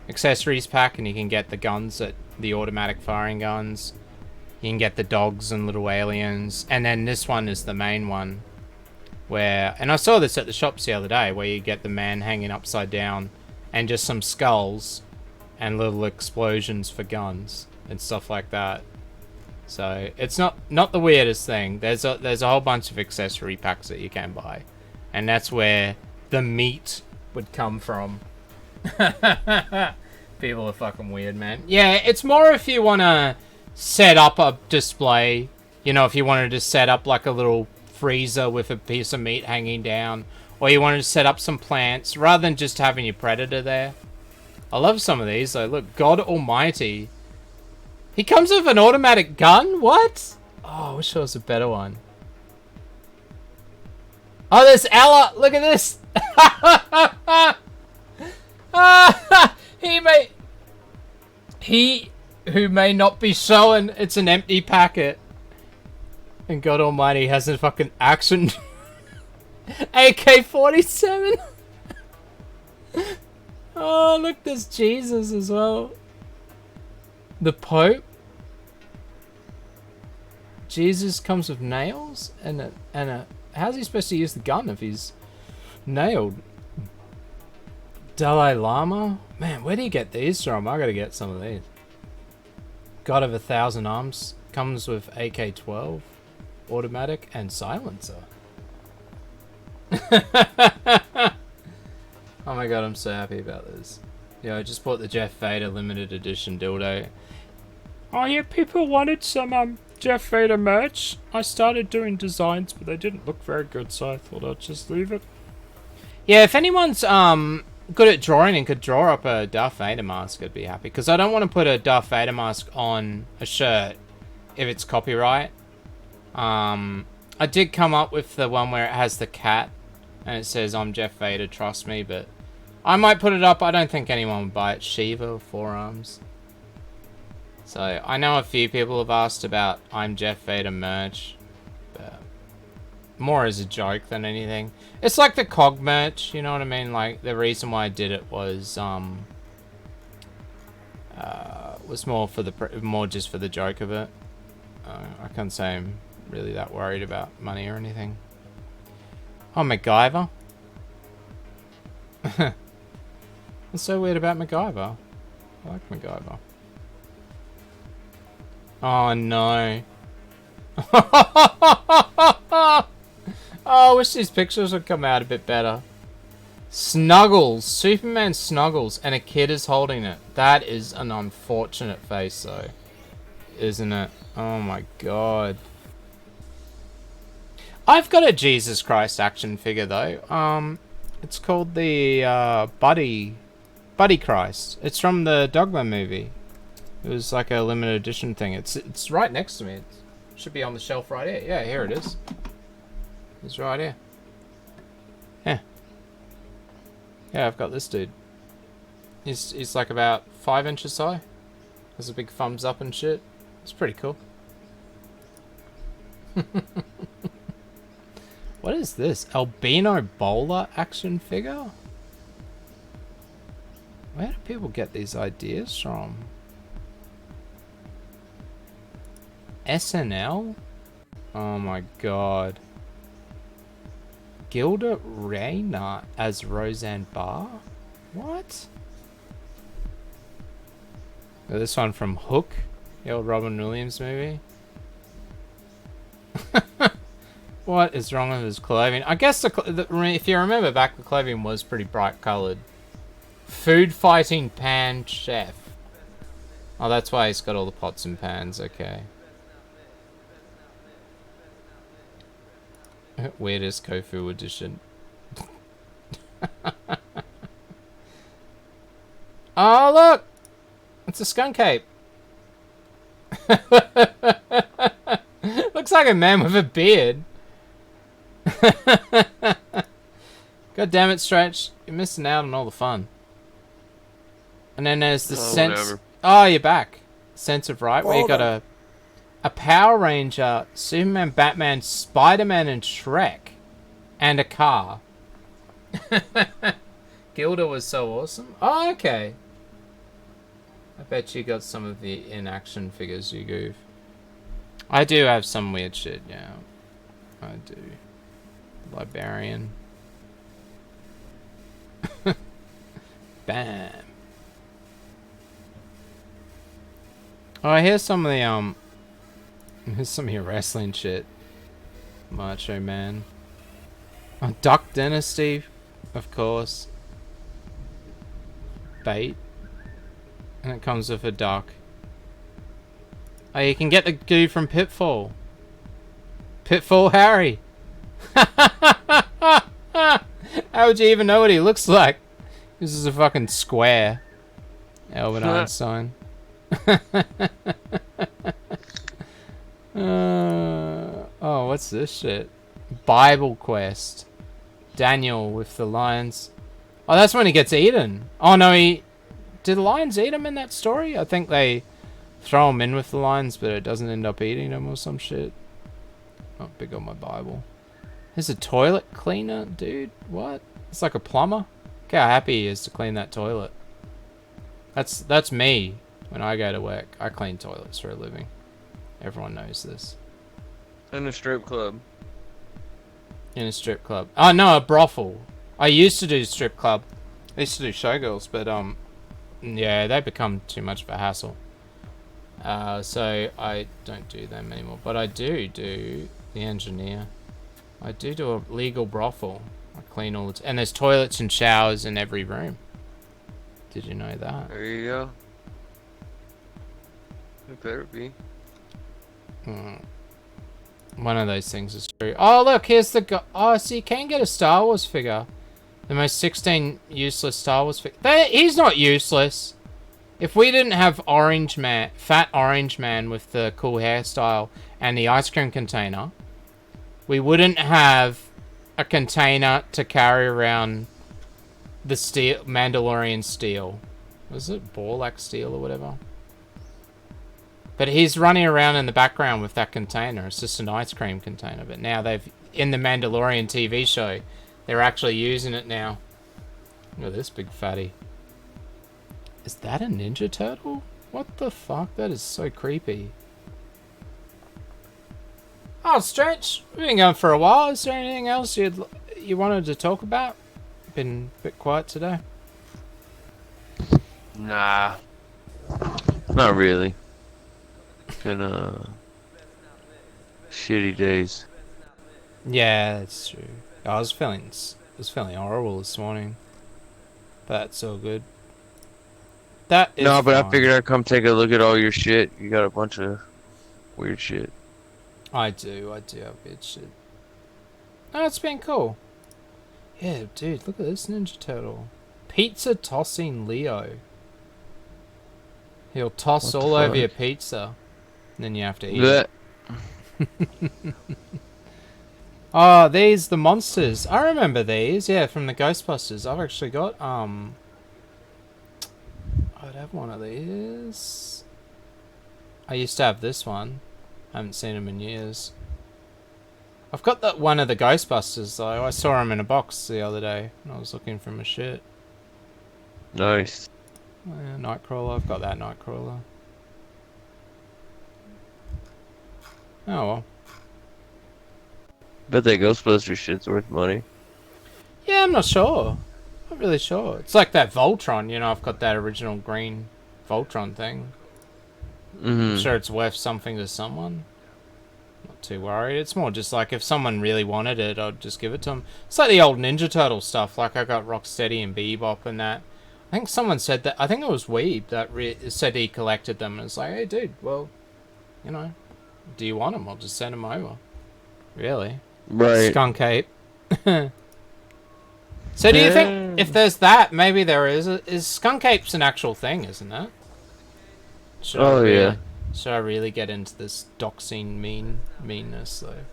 [SPEAKER 8] accessories pack, and you can get the guns, the automatic firing guns. You can get the dogs and little aliens, and then this one is the main one. Where, and I saw this at the shops the other day, where you get the man hanging upside down, and just some skulls, and little explosions for guns, and stuff like that. So, it's not the weirdest thing. There's a whole bunch of accessory packs that you can buy. And that's where the meat would come from. People are fucking weird, man. Yeah, it's more if you want to set up a display. You know, if you wanted to set up like a little freezer with a piece of meat hanging down, or you wanted to set up some plants rather than just having your Predator there. I love some of these though. Look, God Almighty, he comes with an automatic gun. What? Oh, I wish there was a better one. Oh, there's Ella. Look at this. He who may not be shown. It's an empty packet. And God Almighty has a fucking action AK-47. Oh, look, there's Jesus as well. The Pope. Jesus comes with nails and a. How's he supposed to use the gun if he's nailed? Dalai Lama. Man, where do you get these from? I gotta get some of these. God of 1,000 Arms comes with AK-12. Automatic and silencer. Oh my god, I'm so happy about this. Yeah, I just bought the Jeff Vader limited edition dildo. Oh yeah, people wanted some Jeff Vader merch. I started doing designs, but they didn't look very good, so I thought I'd just leave it. Yeah, if anyone's good at drawing and could draw up a Darth Vader mask, I'd be happy. Because I don't want to put a Darth Vader mask on a shirt if it's copyright. I did come up with the one where it has the cat and it says I'm Jeff Vader, trust me, but I might put it up. I don't think anyone would buy it. Shiva, forearms. So I know a few people have asked about I'm Jeff Vader merch, but more as a joke than anything. It's like the COG merch, you know what I mean? Like the reason why I did it was more just for the joke of it. I can't say I'm really that worried about money or anything. Oh, MacGyver. What's so weird about MacGyver? I like MacGyver. Oh no. Oh, I wish these pictures would come out a bit better. Snuggles. Superman Snuggles. And a kid is holding it. That is an unfortunate face though. Isn't it? Oh my god. I've got a Jesus Christ action figure though. It's called the Buddy Christ. It's from the Dogma movie. It was like a limited edition thing. It's right next to me. It should be on the shelf right here. Yeah, here it is. It's right here. Yeah. Yeah, I've got this dude. He's like about 5 inches high. Has a big thumbs up and shit. It's pretty cool. What is this? Albino bowler action figure? Where do people get these ideas from? SNL? Oh my god. Gilda Rayner as Roseanne Barr? What? Oh, this one from Hook, the old Robin Williams movie. What is wrong with his clothing? I guess if you remember back, the clothing was pretty bright coloured. Food fighting pan chef. Oh, that's why he's got all the pots and pans, okay. Weirdest Kofu edition. Oh, look! It's a skunk ape. Looks like a man with a beard. God damn it, Stretch. You're missing out on all the fun. And then there's the sense...
[SPEAKER 5] Whatever.
[SPEAKER 8] Oh, you're back. Sense of Right, where you got a Power Ranger, Superman, Batman, Spider-Man, and Shrek. And a car. Gilda was so awesome. Oh, okay. I bet you got some of the in-action figures, you goof. I do have some weird shit, yeah. I do. Librarian. Bam. Oh, here's some of the, here's some of your wrestling shit. Macho Man. Oh, Duck Dynasty, of course. Bait. And it comes with a duck. Oh, you can get the dude from Pitfall. Pitfall Harry. How would you even know what he looks like? This is a fucking square. Albert Einstein. Oh, what's this shit? Bible Quest. Daniel with the lions. Oh, that's when he gets eaten. Oh no, did the lions eat him in that story? I think they throw him in with the lions, but it doesn't end up eating him or some shit. Oh, big on my Bible. There's a toilet cleaner, dude. What? It's like a plumber. Look how happy he is to clean that toilet. That's me when I go to work. I clean toilets for a living. Everyone knows this.
[SPEAKER 5] In a strip club.
[SPEAKER 8] In a strip club. Oh no, a brothel. I used to do strip club. I used to do showgirls, but yeah, they become too much of a hassle. So I don't do them anymore. But I do the engineer. I do a legal brothel. I clean all and there's toilets and showers in every room. Did you know that?
[SPEAKER 5] There you go. It better be.
[SPEAKER 8] One of those things is true. Oh, look, here's the guy. Oh, so you can get a Star Wars figure. The most 16 useless Star Wars figure. He's not useless. If we didn't have Orange Man, Fat Orange Man with the cool hairstyle and the ice cream container, we wouldn't have a container to carry around the steel, Mandalorian steel. Was it Borlak steel or whatever? But he's running around in the background with that container. It's just an ice cream container. But now in the Mandalorian TV show, they're actually using it now. Look at this big fatty. Is that a Ninja Turtle? What the fuck? That is so creepy. Oh, Stretch, we've been going for a while. Is there anything else you wanted to talk about? Been a bit quiet today.
[SPEAKER 5] Nah. Not really. Been shitty days.
[SPEAKER 8] Yeah, that's true. I was feeling horrible this morning. But that's all good. That is
[SPEAKER 5] No, but
[SPEAKER 8] fine.
[SPEAKER 5] I figured I'd come take a look at all your shit. You got a bunch of weird shit.
[SPEAKER 8] I do have weird shit. Oh, it's been cool. Yeah, dude, look at this Ninja Turtle. Pizza tossing Leo. He'll toss
[SPEAKER 5] What the
[SPEAKER 8] all over
[SPEAKER 5] fuck?
[SPEAKER 8] your pizza. And then you have to eat
[SPEAKER 5] Blech.
[SPEAKER 8] it. Oh, these, the monsters. I remember these, yeah, from the Ghostbusters. I've actually got, I'd have one of these. I used to have this one. I haven't seen him in years. I've got that one of the Ghostbusters, though. I saw him in a box the other day when I was looking for my shit.
[SPEAKER 5] Nice.
[SPEAKER 8] Oh, yeah, Nightcrawler. I've got that Nightcrawler. Oh, well.
[SPEAKER 5] Bet that Ghostbuster shit's worth money.
[SPEAKER 8] Yeah, I'm not sure. Not really sure. It's like that Voltron, you know, I've got that original green Voltron thing. I'm sure it's worth something to someone. Not too worried. It's more just like if someone really wanted it, I'd just give it to them. It's like the old Ninja Turtle stuff. Like I got Rocksteady and Bebop and that. think someone said that. I think it was Weeb that said he collected them. And it's like, hey, dude, well, you know, do you want them? I'll just send them over. Really?
[SPEAKER 5] Right.
[SPEAKER 8] Skunk ape. So do you think if there's that, maybe there is skunk ape's an actual thing, isn't it?
[SPEAKER 5] Yeah.
[SPEAKER 8] Should I really get into this doxing meanness though?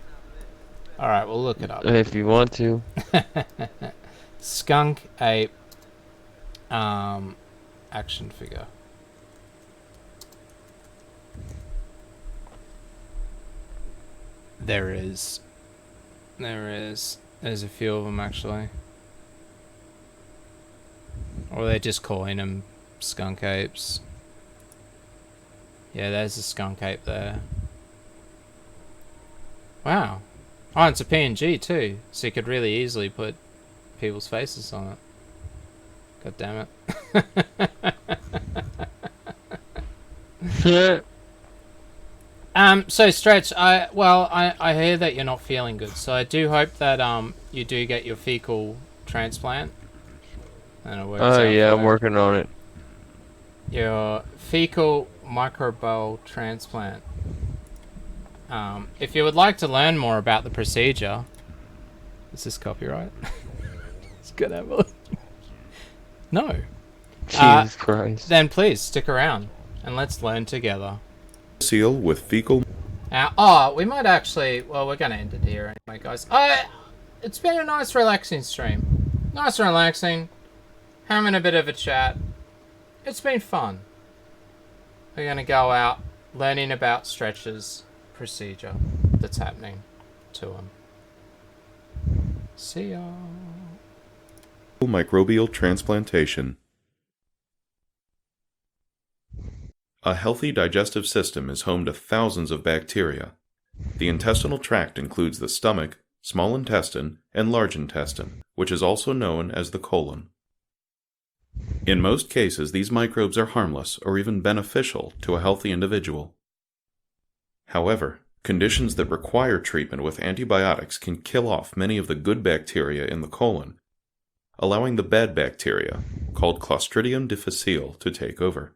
[SPEAKER 8] All right, we'll look it up.
[SPEAKER 5] If you want to.
[SPEAKER 8] Skunk ape action figure. There is. There's a few of them actually. Or they're just calling them skunk apes. Yeah, there's a skunk ape there. Wow. Oh, it's a PNG too, so you could really easily put people's faces on it. God damn it. So Stretch, I hear that you're not feeling good, so I do hope that you do get your fecal transplant. And it works out
[SPEAKER 5] yeah,
[SPEAKER 8] for
[SPEAKER 5] I'm
[SPEAKER 8] you.
[SPEAKER 5] working on it.
[SPEAKER 8] Your fecal microbowel transplant. If you would like to learn more about the procedure, is this copyright? It's good, Emily. No.
[SPEAKER 5] Jesus Christ.
[SPEAKER 8] Then please stick around and let's learn together.
[SPEAKER 2] Seal with fecal.
[SPEAKER 8] We might actually. Well, we're gonna end it here anyway, guys. It's been a nice, relaxing stream. Nice and relaxing. Having a bit of a chat. It's been fun. We're gonna go out learning about Stretch's procedure that's happening to him. See ya.
[SPEAKER 2] Microbial transplantation. A healthy digestive system is home to thousands of bacteria. The intestinal tract includes the stomach, small intestine, and large intestine, which is also known as the colon. In most cases, these microbes are harmless or even beneficial to a healthy individual. However, conditions that require treatment with antibiotics can kill off many of the good bacteria in the colon, allowing the bad bacteria, called Clostridium difficile, to take over.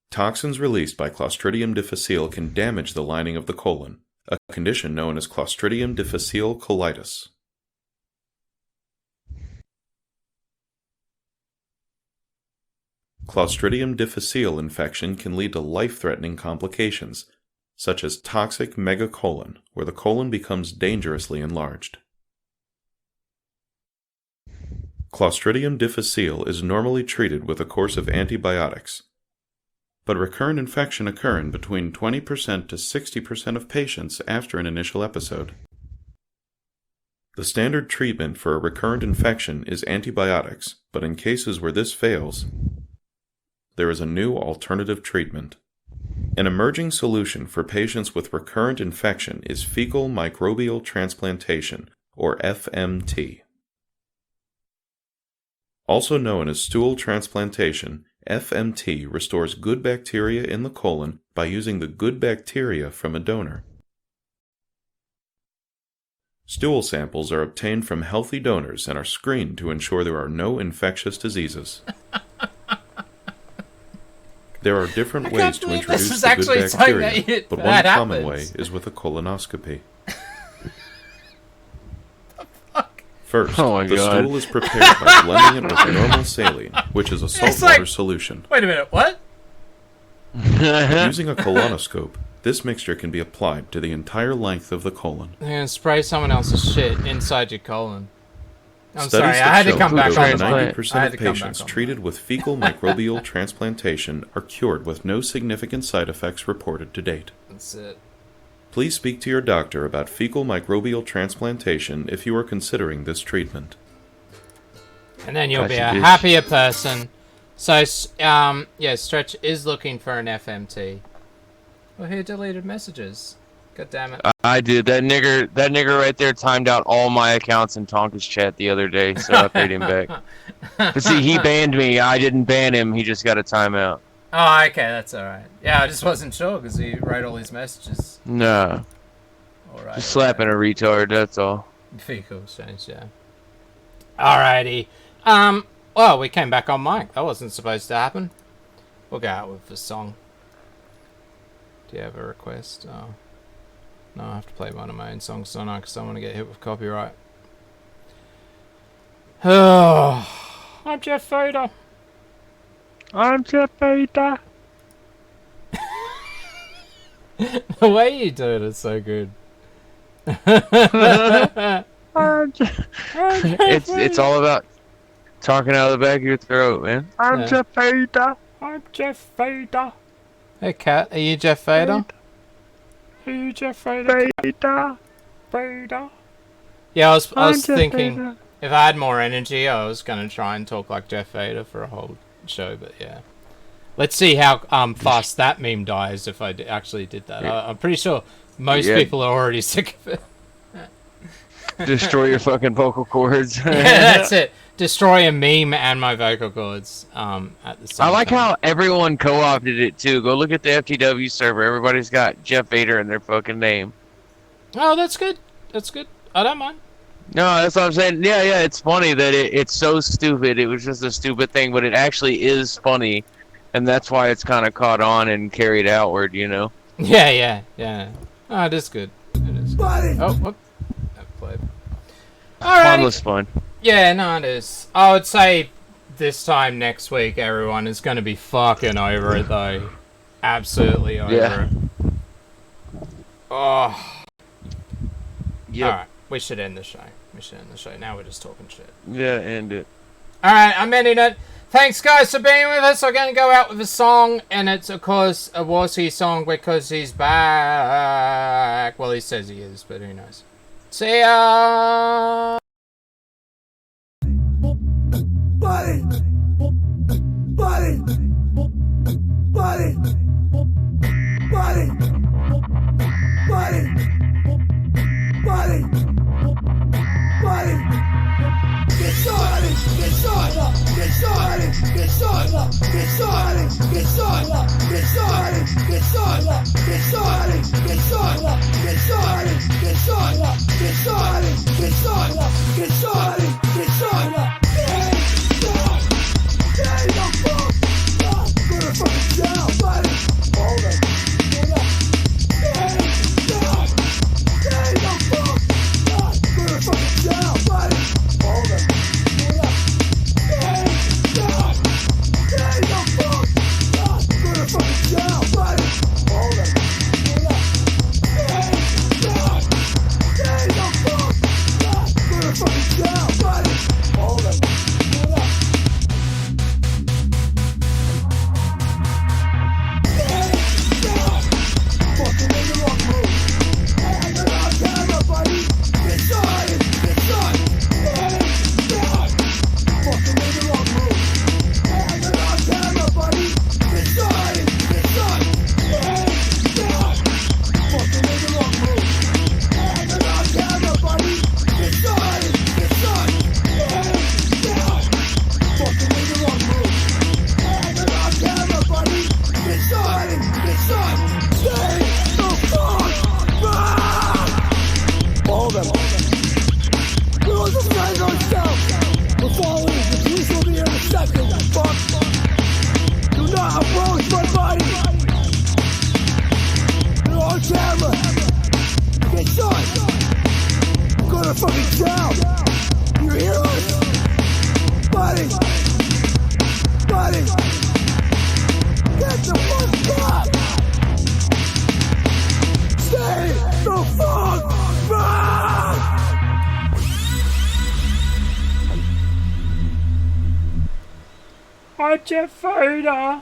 [SPEAKER 2] Toxins released by Clostridium difficile can damage the lining of the colon, a condition known as Clostridium difficile colitis. Clostridium difficile infection can lead to life-threatening complications, such as toxic megacolon, where the colon becomes dangerously enlarged. Clostridium difficile is normally treated with a course of antibiotics, but recurrent infection occurs in between 20% to 60% of patients after an initial episode. The standard treatment for a recurrent infection is antibiotics, but in cases where this fails, there is a new alternative treatment. An emerging solution for patients with recurrent infection is fecal microbial transplantation, or FMT. Also known as stool transplantation, FMT restores good bacteria in the colon by using the good bacteria from a donor. Stool samples are obtained from healthy donors and are screened to ensure there are no infectious diseases. There are different ways to introduce the good bacteria, but one common way is with a colonoscopy. First, the stool is prepared by blending it with normal saline, which is a saltwater solution.
[SPEAKER 8] Wait a minute, what?
[SPEAKER 2] Using a colonoscope, this mixture can be applied to the entire length of the colon.
[SPEAKER 8] You're gonna spray someone else's shit inside your colon. I'm
[SPEAKER 2] Studies
[SPEAKER 8] sorry, I had to
[SPEAKER 2] show
[SPEAKER 8] come back
[SPEAKER 2] that
[SPEAKER 8] on that.
[SPEAKER 2] 90% of patients treated with fecal microbial transplantation are cured with no significant side effects reported to date.
[SPEAKER 8] That's it.
[SPEAKER 2] Please speak to your doctor about fecal microbial transplantation if you are considering this treatment.
[SPEAKER 8] And then you'll be a happier person. So, yeah, Stretch is looking for an FMT. Well, who deleted messages? God damn it.
[SPEAKER 5] I did. That nigger right there timed out all my accounts in Tonka's chat the other day, so I paid him back. But see, he banned me. I didn't ban him. He just got a timeout.
[SPEAKER 8] Oh, okay, that's alright. Yeah, I just wasn't sure because he wrote all these messages.
[SPEAKER 5] No.
[SPEAKER 8] Alright.
[SPEAKER 5] Just slapping a retard, that's all.
[SPEAKER 8] Fecal exchange, yeah. Alrighty. Well, we came back on mic. That wasn't supposed to happen. We'll go out with the song. Do you have a request? Oh. No, I have to play one of my own songs, so no, because I want to get hit with copyright. Oh, I'm Jeff Vader.
[SPEAKER 5] I'm Jeff Vader.
[SPEAKER 8] The way you do it is so good.
[SPEAKER 5] It's all about talking out of the back of your throat, man. I'm Jeff Vader.
[SPEAKER 8] I'm Jeff Vader. Hey, Kat, are you Jeff Vader? Are you Jeff Vader? Vader. Yeah, I was thinking Vader. If I had more energy, I was gonna try and talk like Jeff Vader for a whole show, but yeah. Let's see how fast that meme dies if I actually did that. I'm pretty sure most people are already sick of it.
[SPEAKER 5] Destroy your fucking vocal cords.
[SPEAKER 8] Yeah, that's it. Destroy a meme and my vocal cords at the same time.
[SPEAKER 5] I like how everyone co-opted it too. Go look at the FTW server. Everybody's got Jeff Vader in their fucking name.
[SPEAKER 8] Oh, that's good. That's good. I don't mind.
[SPEAKER 5] No, that's what I'm saying. Yeah, it's funny that it's so stupid. It was just a stupid thing, but it actually is funny. And that's why it's kind of caught on and carried outward, you know?
[SPEAKER 8] Yeah. Oh, it is good. It is good. Oh, whoop. I've played.
[SPEAKER 5] Harmless fun.
[SPEAKER 8] Yeah, no, it is. I would say this time next week, everyone is going to be fucking over it, though. Absolutely over it. Oh.
[SPEAKER 5] Yep.
[SPEAKER 8] Alright, we should end the show. Now we're just talking shit.
[SPEAKER 5] Yeah, end it.
[SPEAKER 8] Alright, I'm ending it. Thanks, guys, for being with us. We're going to go out with a song, and it's, of course, a Warsy song because he's back. Well, he says he is, but who knows. See ya!
[SPEAKER 1] Buddy! Buddy! Buddy! Buddy! Buddy! Buddy! Buddy! Get started! Get started! Get started! Get started! Get started! Get started! Get started! Get started! Get started! Get started! Get started! Get started! Get started! Get started! Get started! Get started! Get the fuck up! Put it fucking down, buddy! Hold it! Get the fuck up! Put it fucking down, buddy! Hold it! Get the fuck up! Put it fucking down, buddy! Hold it! Get the fuck up! Put it fucking down, buddy! Hold it!
[SPEAKER 8] Jeff Vader.